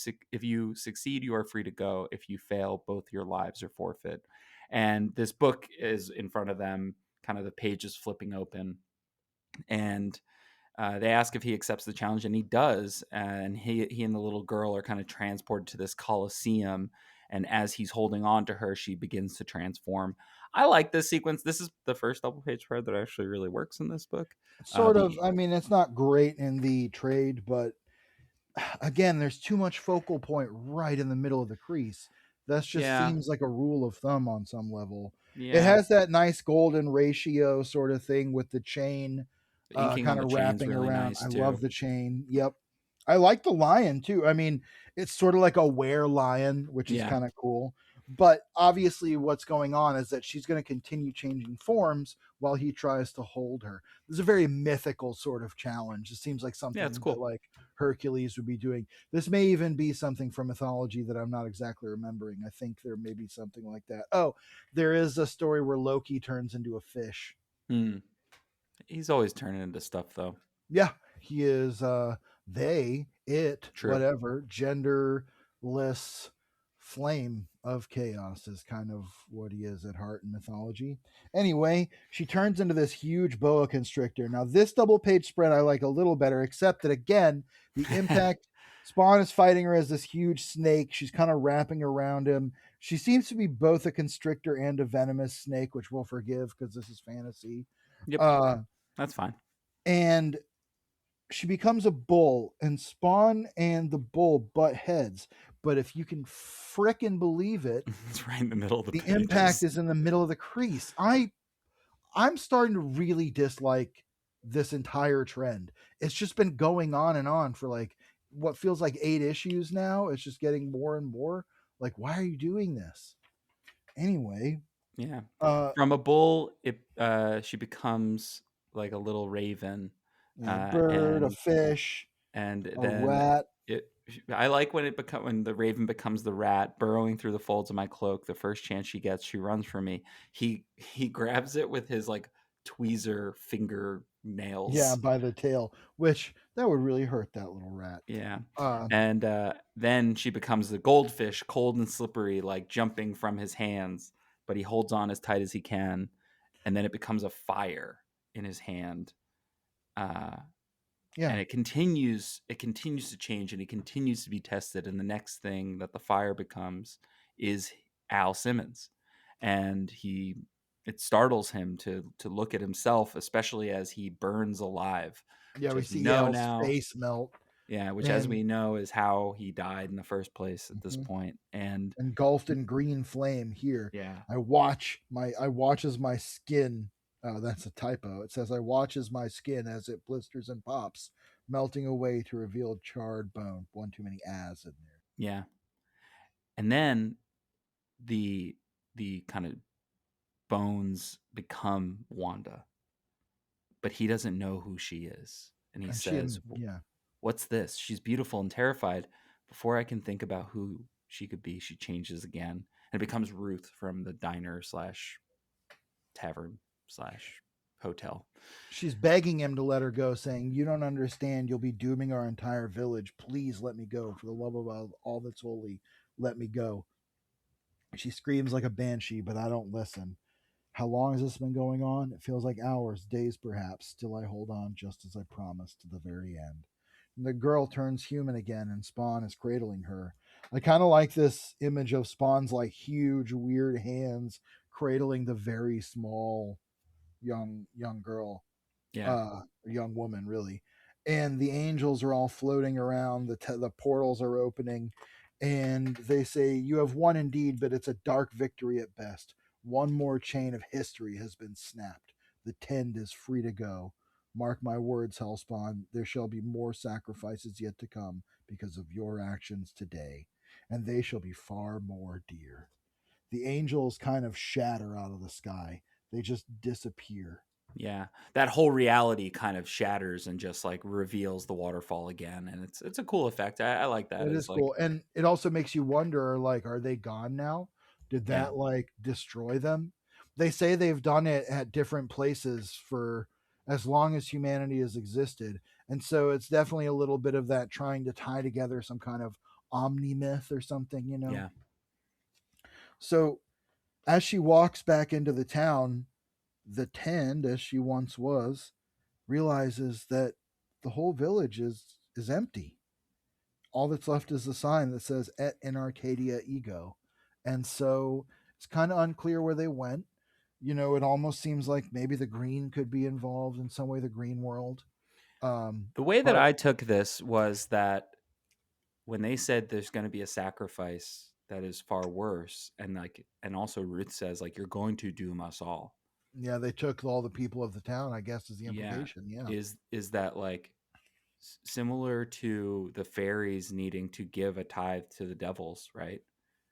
succeed, you are free to go. If you fail, both your lives are forfeit." And this book is in front of them, kind of the pages flipping open, and they ask if he accepts the challenge, and he does. And he and the little girl are kind of transported to this coliseum, and as he's holding on to her, she begins to transform. I like this sequence. This is the first double page spread that actually really works in this book. Sort of, The I mean, it's not great in the trade, but again, there's too much focal point right in the middle of the crease. That just Yeah, seems like a rule of thumb on some level. It yeah, has that nice golden ratio sort of thing with the chain the inking on kind the of chain's wrapping really around. nice I too. love the chain. Yep. I like the lion too. I mean, it's sort of like a were lion, which is Yeah, kind of cool. But obviously, what's going on is that she's going to continue changing forms while he tries to hold her. This is a very mythical sort of challenge. It seems like yeah, it's something that cool. like Hercules would be doing. This may even be something from mythology that I'm not exactly remembering. I think there may be something like that. Oh, there is a story where Loki turns into a fish. Hmm. He's always turning into stuff, though. Yeah, he is they, it, True. whatever, genderless flame of chaos is kind of what he is at heart in mythology. Anyway, she turns into this huge boa constrictor. Now, this double page spread I like a little better, except that again, the impact Spawn is fighting her as this huge snake. She's kind of wrapping around him. She seems to be both a constrictor and a venomous snake, which we'll forgive because this is fantasy. Yep, Uh, that's fine. and she becomes a bull, and Spawn and the bull butt heads. But if you can frickin' believe it, It's right in the middle of the the impact pages. is in the middle of the crease. I'm starting to really dislike this entire trend. It's just been going on and on for like what feels like 8 issues now. It's just getting more and more. Like, why are you doing this? Anyway, Yeah. uh From a bull, she becomes like a little raven, a bird, a and fish, and a then rat. it. I like when the raven becomes the rat, burrowing through the folds of my cloak. The first chance she gets, she runs for me. He grabs it with his like tweezer finger Yeah, nails. by the tail, which that would really hurt that little rat. Yeah. Uh, And then she becomes the goldfish, cold and slippery, like jumping from his hands, but he holds on as tight as he can. And then it becomes a fire in his hand. Uh, yeah, and it continues to change, and he continues to be tested. And the next thing that the fire becomes is Al Simmons. And it startles him to look at himself, especially as he burns alive, yeah. which We as we see know Al's now, face melt. Yeah, which, as and we know, is how he died in the first place at this mhm, point. And engulfed in green flame. Here, yeah, I watch as my skin. Oh, that's a typo. It says I watch as my skin as it blisters and pops, melting away to reveal charred bone. One too many as in there. yeah. And then the kind of bones become Wanda, but he doesn't know who she is. And he And she, says, yeah, "What's this? She's beautiful and terrified. Before I can think about who she could be, she changes again and it becomes Ruth from the diner slash tavern slash hotel." she's begging him to let her go, saying, "You don't understand. You'll be dooming our entire village. Please let me go. For the love of all that's holy, let me go." She screams like a banshee, but I don't listen. How long has this been going on? It feels like hours, days perhaps. Still, I hold on just as I promised to the very end. And the girl turns human again, and Spawn is cradling her. I kind of like this image of Spawn's like huge, weird hands cradling the very small young girl, Yeah. young woman, really. And the angels are all floating around. The portals are opening, and they say, "You have won indeed, but it's a dark victory at best. One more chain of history has been snapped. The Tend is free to go. Mark my words, Hellspawn. There shall be more sacrifices yet to come because of your actions today, and they shall be far more dear." The angels kind of shatter out of the sky. They just disappear. Yeah. That whole reality kind of shatters and just like reveals the waterfall again. And it's a cool effect. I like that It as is like, cool. And it also makes you wonder, like, are they gone now? Did yeah. that like destroy them? They say they've done it at different places for as long as humanity has existed. And so it's definitely a little bit of that trying to tie together some kind of omni myth or something, you know? Yeah. So as she walks back into the town, the Tend, as she once was, realizes that the whole village is empty. All that's left is a sign that says "Et in Arcadia Ego," and so it's kind of unclear where they went. You know, it almost seems like maybe the green could be involved in some way, the green world. The way that But I took this was that when they said there's going to be a sacrifice that is far worse, and like, and also Ruth says, like, you're going to doom us all. yeah, they took all the people of the town, I guess, is the Yeah. implication. Yeah. Is that like similar to the fairies needing to give a tithe to the devils, right?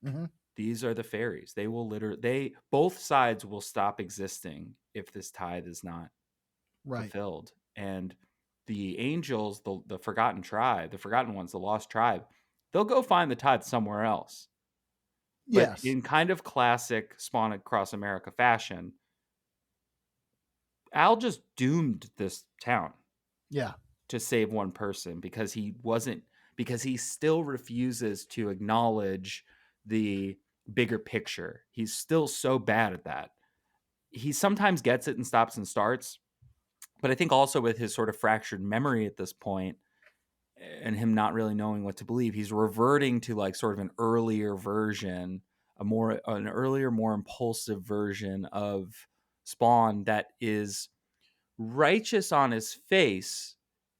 Hmm. These are the fairies. They will literally, they, both sides will stop existing if this tithe is not Right. fulfilled. And the angels, the forgotten tribe, the forgotten ones, the lost tribe, they'll go find the tithe somewhere else. But Yes. in kind of classic Spawn Across America fashion, Al just doomed this town Yeah. to save one person because he wasn't, because he still refuses to acknowledge the bigger picture. He's still so bad at that. He sometimes gets it and stops and starts, but I think also with his sort of fractured memory at this point and him not really knowing what to believe, he's reverting to like sort of an earlier version, an earlier, more impulsive version of Spawn that is righteous on his face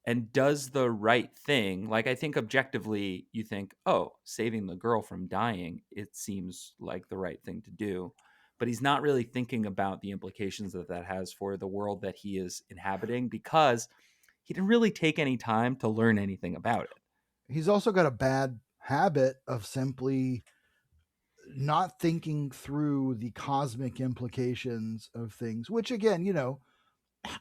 and does the right thing. Like, I think objectively, you think, oh, saving the girl from dying, it seems like the right thing to do. But he's not really thinking about the implications that that has for the world that he is inhabiting because he didn't really take any time to learn anything about it. He's also got a bad habit of simply not thinking through the cosmic implications of things, which again, you know,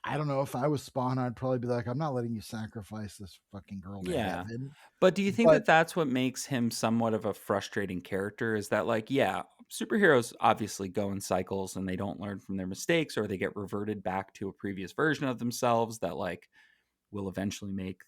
I don't know if I was Spawn, I'd probably be like, I'm not letting you sacrifice this fucking girl to Yeah. heaven. But do you think But that that's what makes him somewhat of a frustrating character? Is that, like, yeah, superheroes obviously go in cycles and they don't learn from their mistakes, or they get reverted back to a previous version of themselves that, like, will eventually make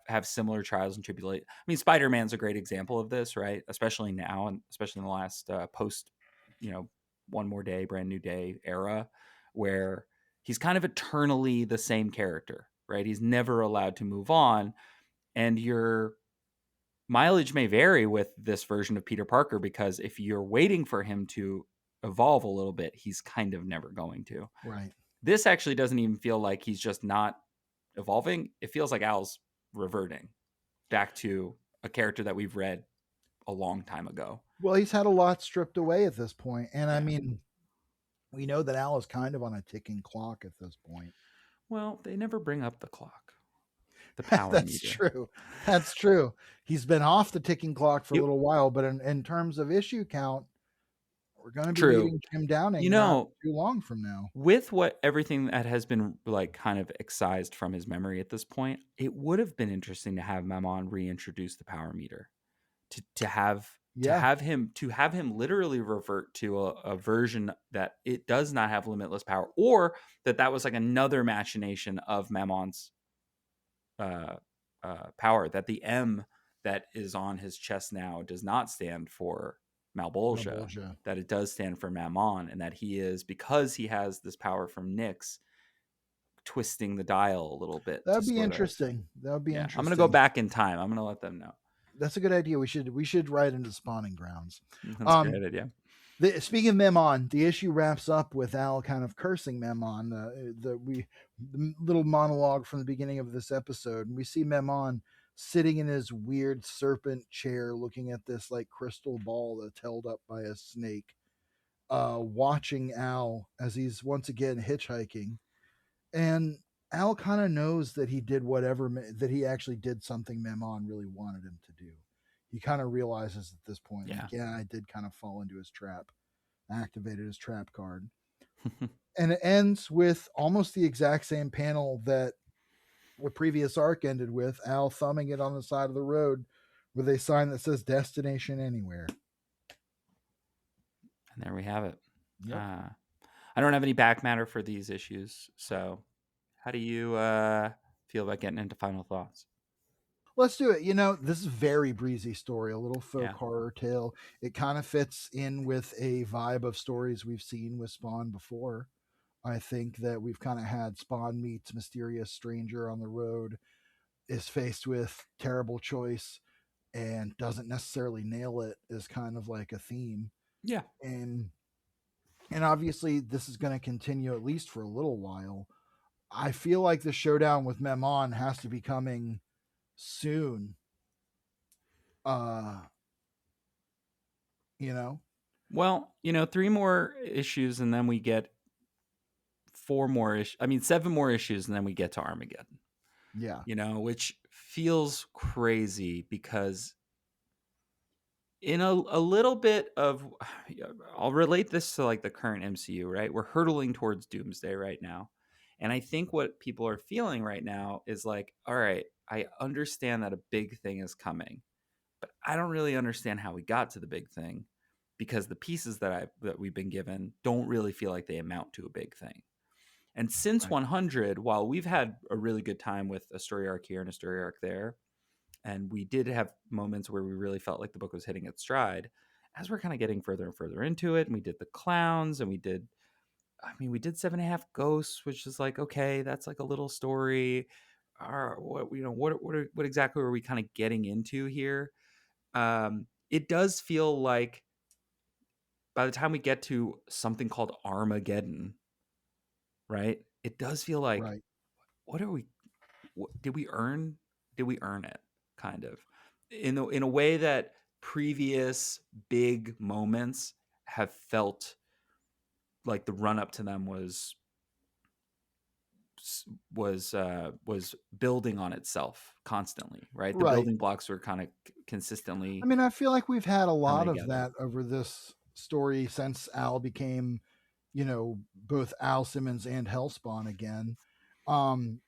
have similar trials and tribulations. I mean, Spider-Man's a great example of this, right? Especially now, and especially in the last post, you know, One More Day, Brand New Day era, where he's kind of eternally the same character, right? He's never allowed to move on, and your mileage may vary with this version of Peter Parker because if you're waiting for him to evolve a little bit, he's kind of never going to. right. This actually doesn't even feel like he's just not evolving. It feels like Al's reverting. back to a character that we've read a long time ago. Well, he's had a lot stripped away at this point, and I Yeah. mean, we know that Al is kind of on a ticking clock at this point. Well, they never bring up the clock, the power That's meter. true. That's true. He's been off the ticking clock for a Yep. little while, but in terms of issue count, we're going to be True. meeting Jim You Downing not know, too long from now. with what everything that has been like kind of excised from his memory at this point, it would have been interesting to have Mammon reintroduce the power meter. To have Yeah, to have him literally revert to a version that it does not have limitless power, or that was like another machination of Mammon's uh, power, that the M that is on his chest now does not stand for Malbolgia, Rabolja. that it does stand for Mammon, and that he is, because he has this power from Nyx, twisting the dial a little bit That to would be sort of, interesting. That would be yeah, I'm gonna go interesting. back in time. I'm gonna let them know. That's a good idea. We should write into spawning grounds. That's a Um, great idea. Speaking of Memon, the issue wraps up with Al kind of cursing Memon. The little monologue from the beginning of this episode, and we see Memon sitting in his weird serpent chair, looking at this like crystal ball that's held up by a snake, watching Al as he's once again hitchhiking. And Al kind of knows that he did that he actually did something Memon really wanted him to do. He kind of realizes at this point, Yeah. like, yeah, I did kind of fall into his trap, activated his trap card. And it ends with almost the exact same panel that the previous arc ended with, Al thumbing it on the side of the road with a sign that says destination anywhere. And there we have it. Yep. I don't have any back matter for these issues. So, how do you feel about getting into final thoughts? Let's do it. This is a very breezy story, a little folk Yeah. horror tale. It kind of fits in with a vibe of stories we've seen with Spawn before. I think that we've kind of had Spawn meets mysterious stranger on the road, is faced with terrible choice, and doesn't necessarily nail it, is kind of like a theme. Yeah. And obviously this is going to continue at least for a little while. I feel like the showdown with Memon has to be coming soon. Uh, you know, Well, 3 more issues and then we get 7 more issues and then we get to Armageddon. yeah, Which feels crazy because in a little bit of I'll relate this to like the current MCU, right? We're hurtling towards doomsday right now. And I think what people are feeling right now is like, all right, I understand that a big thing is coming, but I don't really understand how we got to the big thing, because the pieces that we've been given don't really feel like they amount to a big thing. And since right, 100, while we've had a really good time with a story arc here and a story arc there, and we did have moments where we really felt like the book was hitting its stride, as we're kind of getting further and further into it, and we did the clowns, and we did 7.5 Ghosts, which is like, okay, that's like a little story. What exactly are we kind of getting into here? It does feel like by the time we get to something called Armageddon, right? It does feel like, right. what are we? What, did we earn? Did we earn it? Kind of, in a way that previous big moments have felt like the run up to them was building on itself constantly, right? The Right. building blocks were kind of I consistently mean, I feel like we've had a coming lot of together. that over this story since Al became, both Al Simmons and Hellspawn again. Um,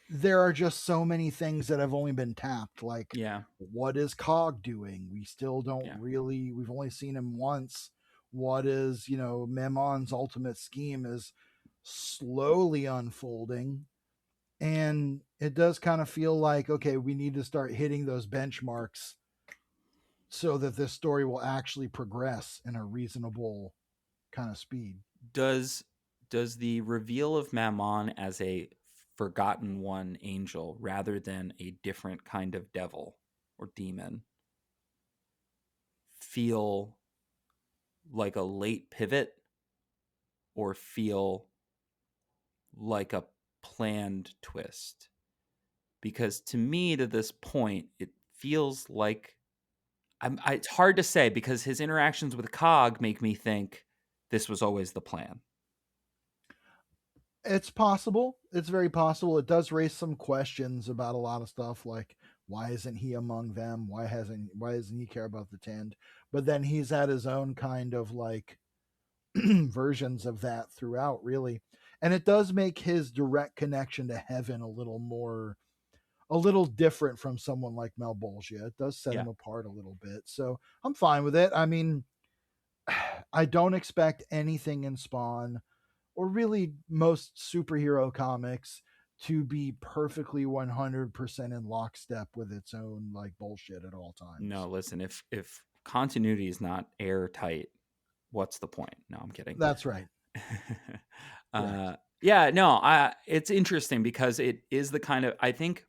there are just so many things that have only been tapped. Like, Yeah, what is Cog doing? We still don't yeah. really, we've only seen him once. What is, Memon's ultimate scheme is slowly unfolding. And it does kind of feel like, okay, we need to start hitting those benchmarks so that this story will actually progress in a reasonable kind of speed. Does does the reveal of Mammon as a forgotten one angel rather than a different kind of devil or demon feel like a late pivot, or feel like a planned twist? because to me, to this point, it feels like it's hard to say because his interactions with Cog make me think this was always the plan. It's possible. It's very possible. It does raise some questions about a lot of stuff, like why isn't he among them? Why doesn't he care about the Tend? But then he's had his own kind of like versions of that throughout, really. And it does make his direct connection to heaven a little different from someone like Malbolgia. It does set Yeah. him apart a little bit. So I'm fine with it. I mean, I don't expect anything in Spawn or really most superhero comics to be perfectly 100% in lockstep with its own like bullshit at all times. No, listen, if continuity is not airtight, what's the point? No, I'm kidding. That's right. uh, Correct. yeah, no, it's interesting because it is the kind of, I think,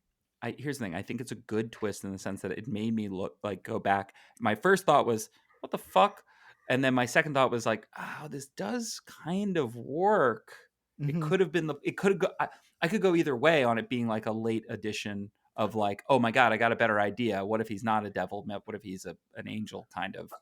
here's the thing. I think it's a good twist in the sense that it made me look like go back. My first thought was, what the fuck? And then my second thought was like, oh, this does kind of work. It Hmm. could have been it could have I could go either way on it being like a late addition of like, oh my god, I got a better idea. What if he's not a devil? What if he's an angel? Kind of.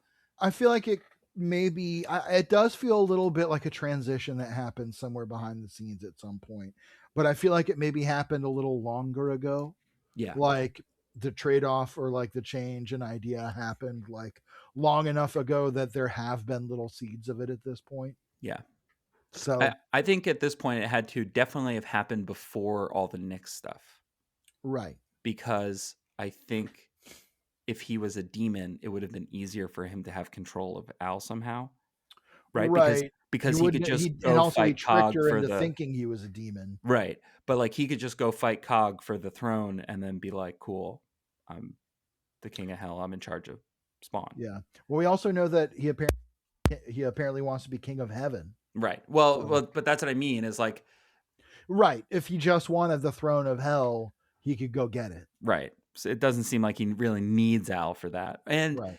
I feel like it maybe it does feel a little bit like a transition that happened somewhere behind the scenes at some point, but I feel like it maybe happened a little longer ago. Yeah, Like the trade-off or like the change in idea happened like long enough ago that there have been little seeds of it at this point. yeah. So I think at this point it had to definitely have happened before all the Nick stuff right. because I think if he was a demon, it would have been easier for him to have control of Al somehow, right? Right. He Because he could wouldn't just he and go also he fight tricked Cog her for into the thinking he was a demon. right, but like he could just go fight Cog for the throne and then be like, "Cool, I'm the king of hell. I'm in charge of Spawn." Yeah. Well, we also know that he apparently wants to be king of heaven. Right. Well, So but that's what I mean is like right. If he just wanted the throne of hell, he could go get it. right. So it doesn't seem like he really needs Al for that. And Right.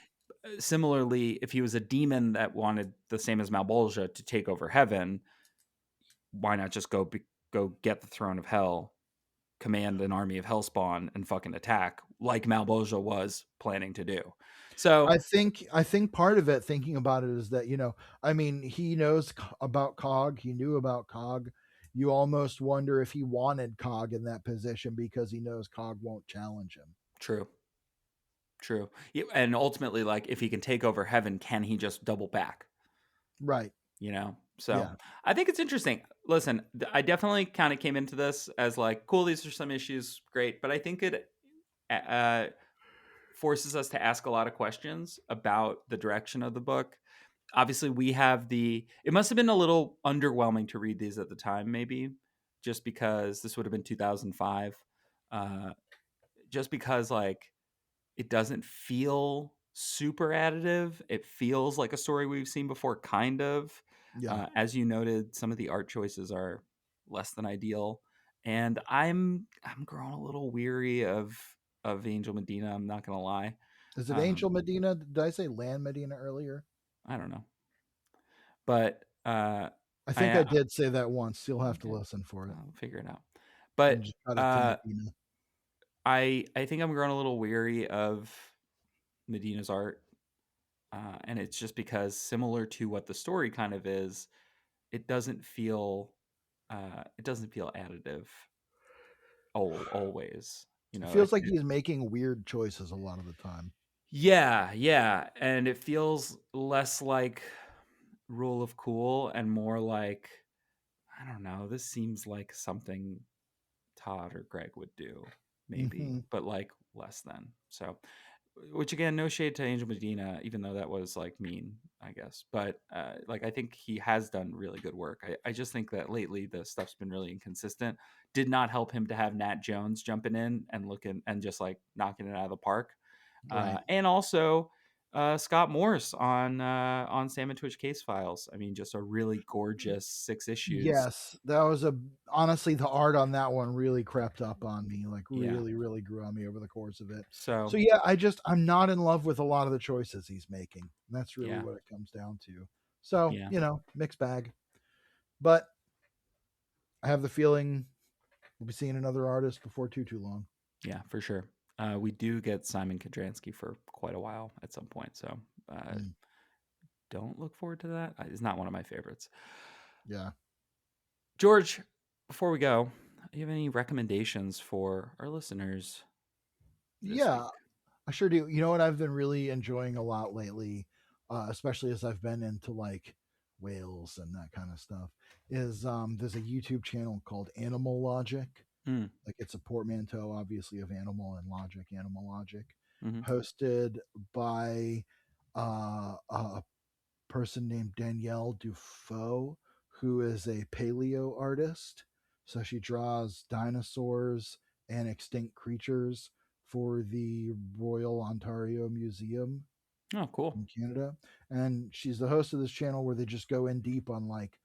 similarly, if he was a demon that wanted the same as Malbolgia to take over heaven, why not just go get the throne of hell, command an army of hellspawn, and fucking attack like Malbolgia was planning to do? So I think part of it, thinking about it, is that I mean, he knows about Cog. He knew about Cog. You almost wonder if he wanted Cog in that position because he knows Cog won't challenge him. true, true. Yeah, and ultimately, like if he can take over heaven, can he just double back? Right. So Yeah. I think it's interesting. Listen, I definitely kind of came into this as like, cool, these are some issues, great, but I think it uh, forces us to ask a lot of questions about the direction of the book. Obviously, we have it must have been a little underwhelming to read these at the time, maybe just because this would have been 2005. Uh, just because like it doesn't feel super additive. It feels like a story we've seen before, kind of. Yeah. As you noted, some of the art choices are less than ideal, and I'm growing a little weary of Angel Medina. I'm not gonna lie. Is it Um, Angel Medina? Did I say Land Medina earlier? I don't know, but I think I I did say that once. You'll have to okay, listen for it I'll figure it out. and But just cut it to Medina. I think I'm growing a little weary of Medina's art. And it's just because similar to what the story kind of is, it doesn't feel additive. Always, It feels like it he's making weird choices a lot of the time. yeah, yeah, and it feels less like rule of cool and more like I don't know. This seems like something Todd or Greg would do, maybe, Hmm. but like less than. So which again, no shade to Angel Medina, even though that was like mean, I guess. But like I think he has done really good work. I just think that lately the stuff's been really inconsistent. Did not help him to have Nat Jones jumping in and looking and just like knocking it out of the park. Right. And also Scott Morse on Sam and Twitch Case Files. I mean, just a really gorgeous 6 issues. Yes, that was honestly, the art on that one really crept up on me, like Yeah. really, really grew on me over the course of it. So So yeah, I'm not in love with a lot of the choices he's making. That's really yeah, what it comes down to. So, yeah. mixed bag. But I have the feeling we'll be seeing another artist before too long. Yeah, for sure. We do get Simon Kodransky for quite a while at some point, so Mm, don't look forward to that. It's not one of my favorites. yeah. George, before we go, do you have any recommendations for our listeners this week? Yeah, I sure do. You know what I've been really enjoying a lot lately, especially as I've been into like whales and that kind of stuff, is there's a YouTube channel called Animal Logic. Mm, Like it's a portmanteau, obviously, of animal and logic, Animal Logic, mm-hmm. hosted by a person named Danielle Dufault, who is a paleo artist. So she draws dinosaurs and extinct creatures for the Royal Ontario Museum Oh, cool. in Canada. And she's the host of this channel where they just go in deep on like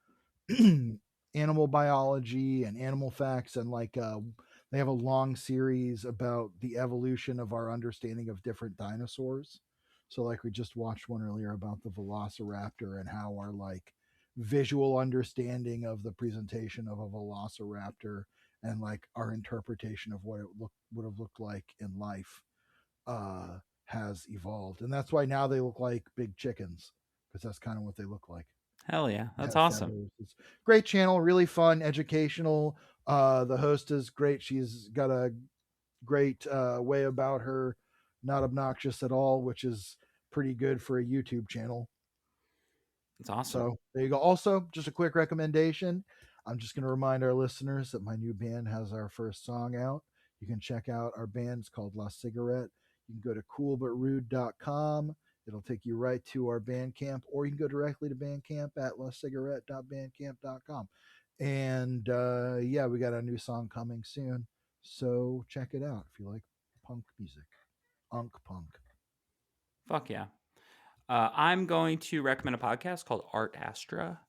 animal biology and animal facts, and like they have a long series about the evolution of our understanding of different dinosaurs. So like we just watched one earlier about the velociraptor and how our like visual understanding of the presentation of a velociraptor and like our interpretation of what it would have looked like in life uh has evolved. And that's why now they look like big chickens, because that's kind of what they look like. Hell yeah, that's Have awesome. feathers. It's great channel, really fun, educational. The host is great. She's got a great way about her, not obnoxious at all, which is pretty good for a YouTube channel. It's awesome. So there you go. Also, just a quick recommendation. I'm just going to remind our listeners that my new band has our first song out. You can check out our band. It's called La Cigarette. You can go to coolbutrude.com. It'll take you right to our Bandcamp, or you can go directly to Bandcamp at lacigarette.bandcamp.com. And yeah, we got a new song coming soon. So check it out if you like punk music. Unk punk. Fuck yeah. I'm going to recommend a podcast called Art Astra.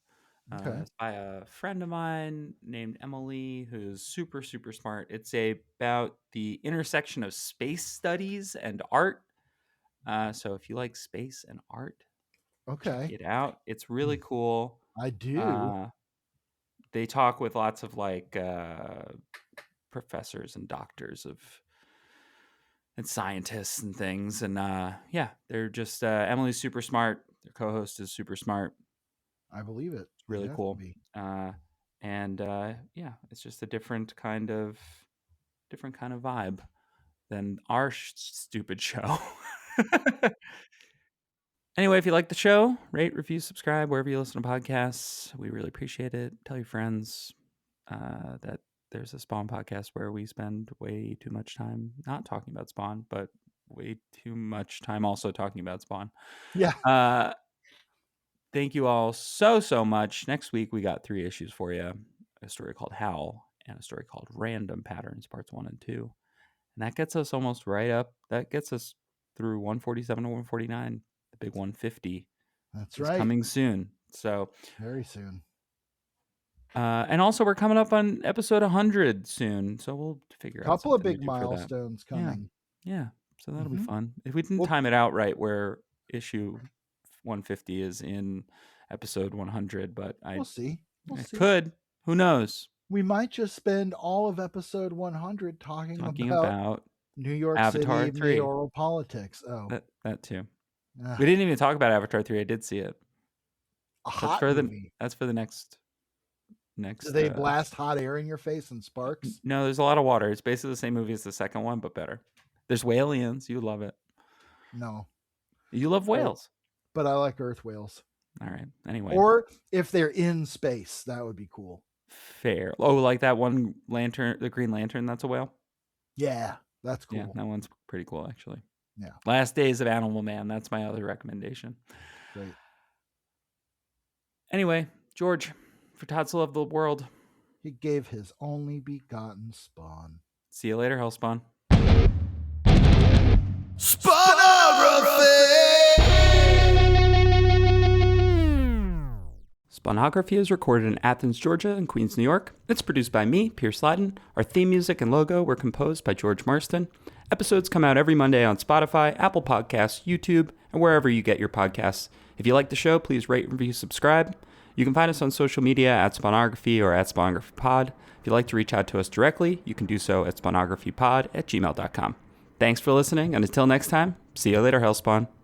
Okay. It's by a friend of mine named Emily, who's super, super smart. It's about the intersection of space studies and art. So if you like space and art, check Okay. it out. It's really cool. I do. Uh, they talk with lots of like professors and doctors of and scientists and things. And yeah, they're just Emily's super smart. Their co-host is super smart. I believe it. They'd Really have to cool. be. And yeah, it's just a different kind of vibe than our stupid show. Anyway, if you like the show, rate, review, subscribe wherever you listen to podcasts. We really appreciate it. Tell your friends that there's a Spawn podcast where we spend way too much time not talking about Spawn, but way too much time also talking about Spawn. Yeah. Uh, thank you all so much. Next week, we got 3 issues for you: a story called Howl and a story called Random Patterns, parts 1 and 2. And that gets us almost right up. That gets us through 147 to 149. The big 150 That's is right. coming soon. So, Very soon. and also we're coming up on episode 100 soon. So we'll figure out Couple of something to big do for that. milestones Yeah. coming. Yeah. So that'll be Mm-hmm. fun. If we didn't Well, time it out right, where issue 150 is in episode 100, but we'll see. We'll I see. could. Who knows? We might just spend all of episode 100 talking Talking about about New York Avatar City 3. mayoral politics. Oh, That too. ah, We didn't even talk about Avatar 3. I did see it. a That's hot for the movie. next Do next they blast hot air in your face and sparks? no, there's a lot of water. It's basically the same movie as the second one, but better. There's whalians. You love it. No. You love Oh, whales. but I like Earth whales. All right. Anyway, Or if they're in space, that would be cool. fair. Oh, like that one lantern, the Green Lantern. That's a whale. Yeah, that's Yeah, cool. that one's pretty cool actually. Yeah, Last Days of Animal Man. That's my other recommendation. great. Anyway, George, for Todd to Love the World. He gave his only begotten spawn. See you later, Hellspawn. Spawnography is recorded in Athens, Georgia, and Queens, New York. It's produced by me, Pierce Ladden. Our theme music and logo were composed by George Marston. Episodes come out every Monday on Spotify, Apple Podcasts, YouTube, and wherever you get your podcasts. If you like the show, please rate, review, subscribe. You can find us on social media at Spawnography or at SpawnographyPod. If you'd like to reach out to us directly, you can do so at spawnographypod@gmail.com. Thanks for listening, and until next time, see you later, Hellspawn.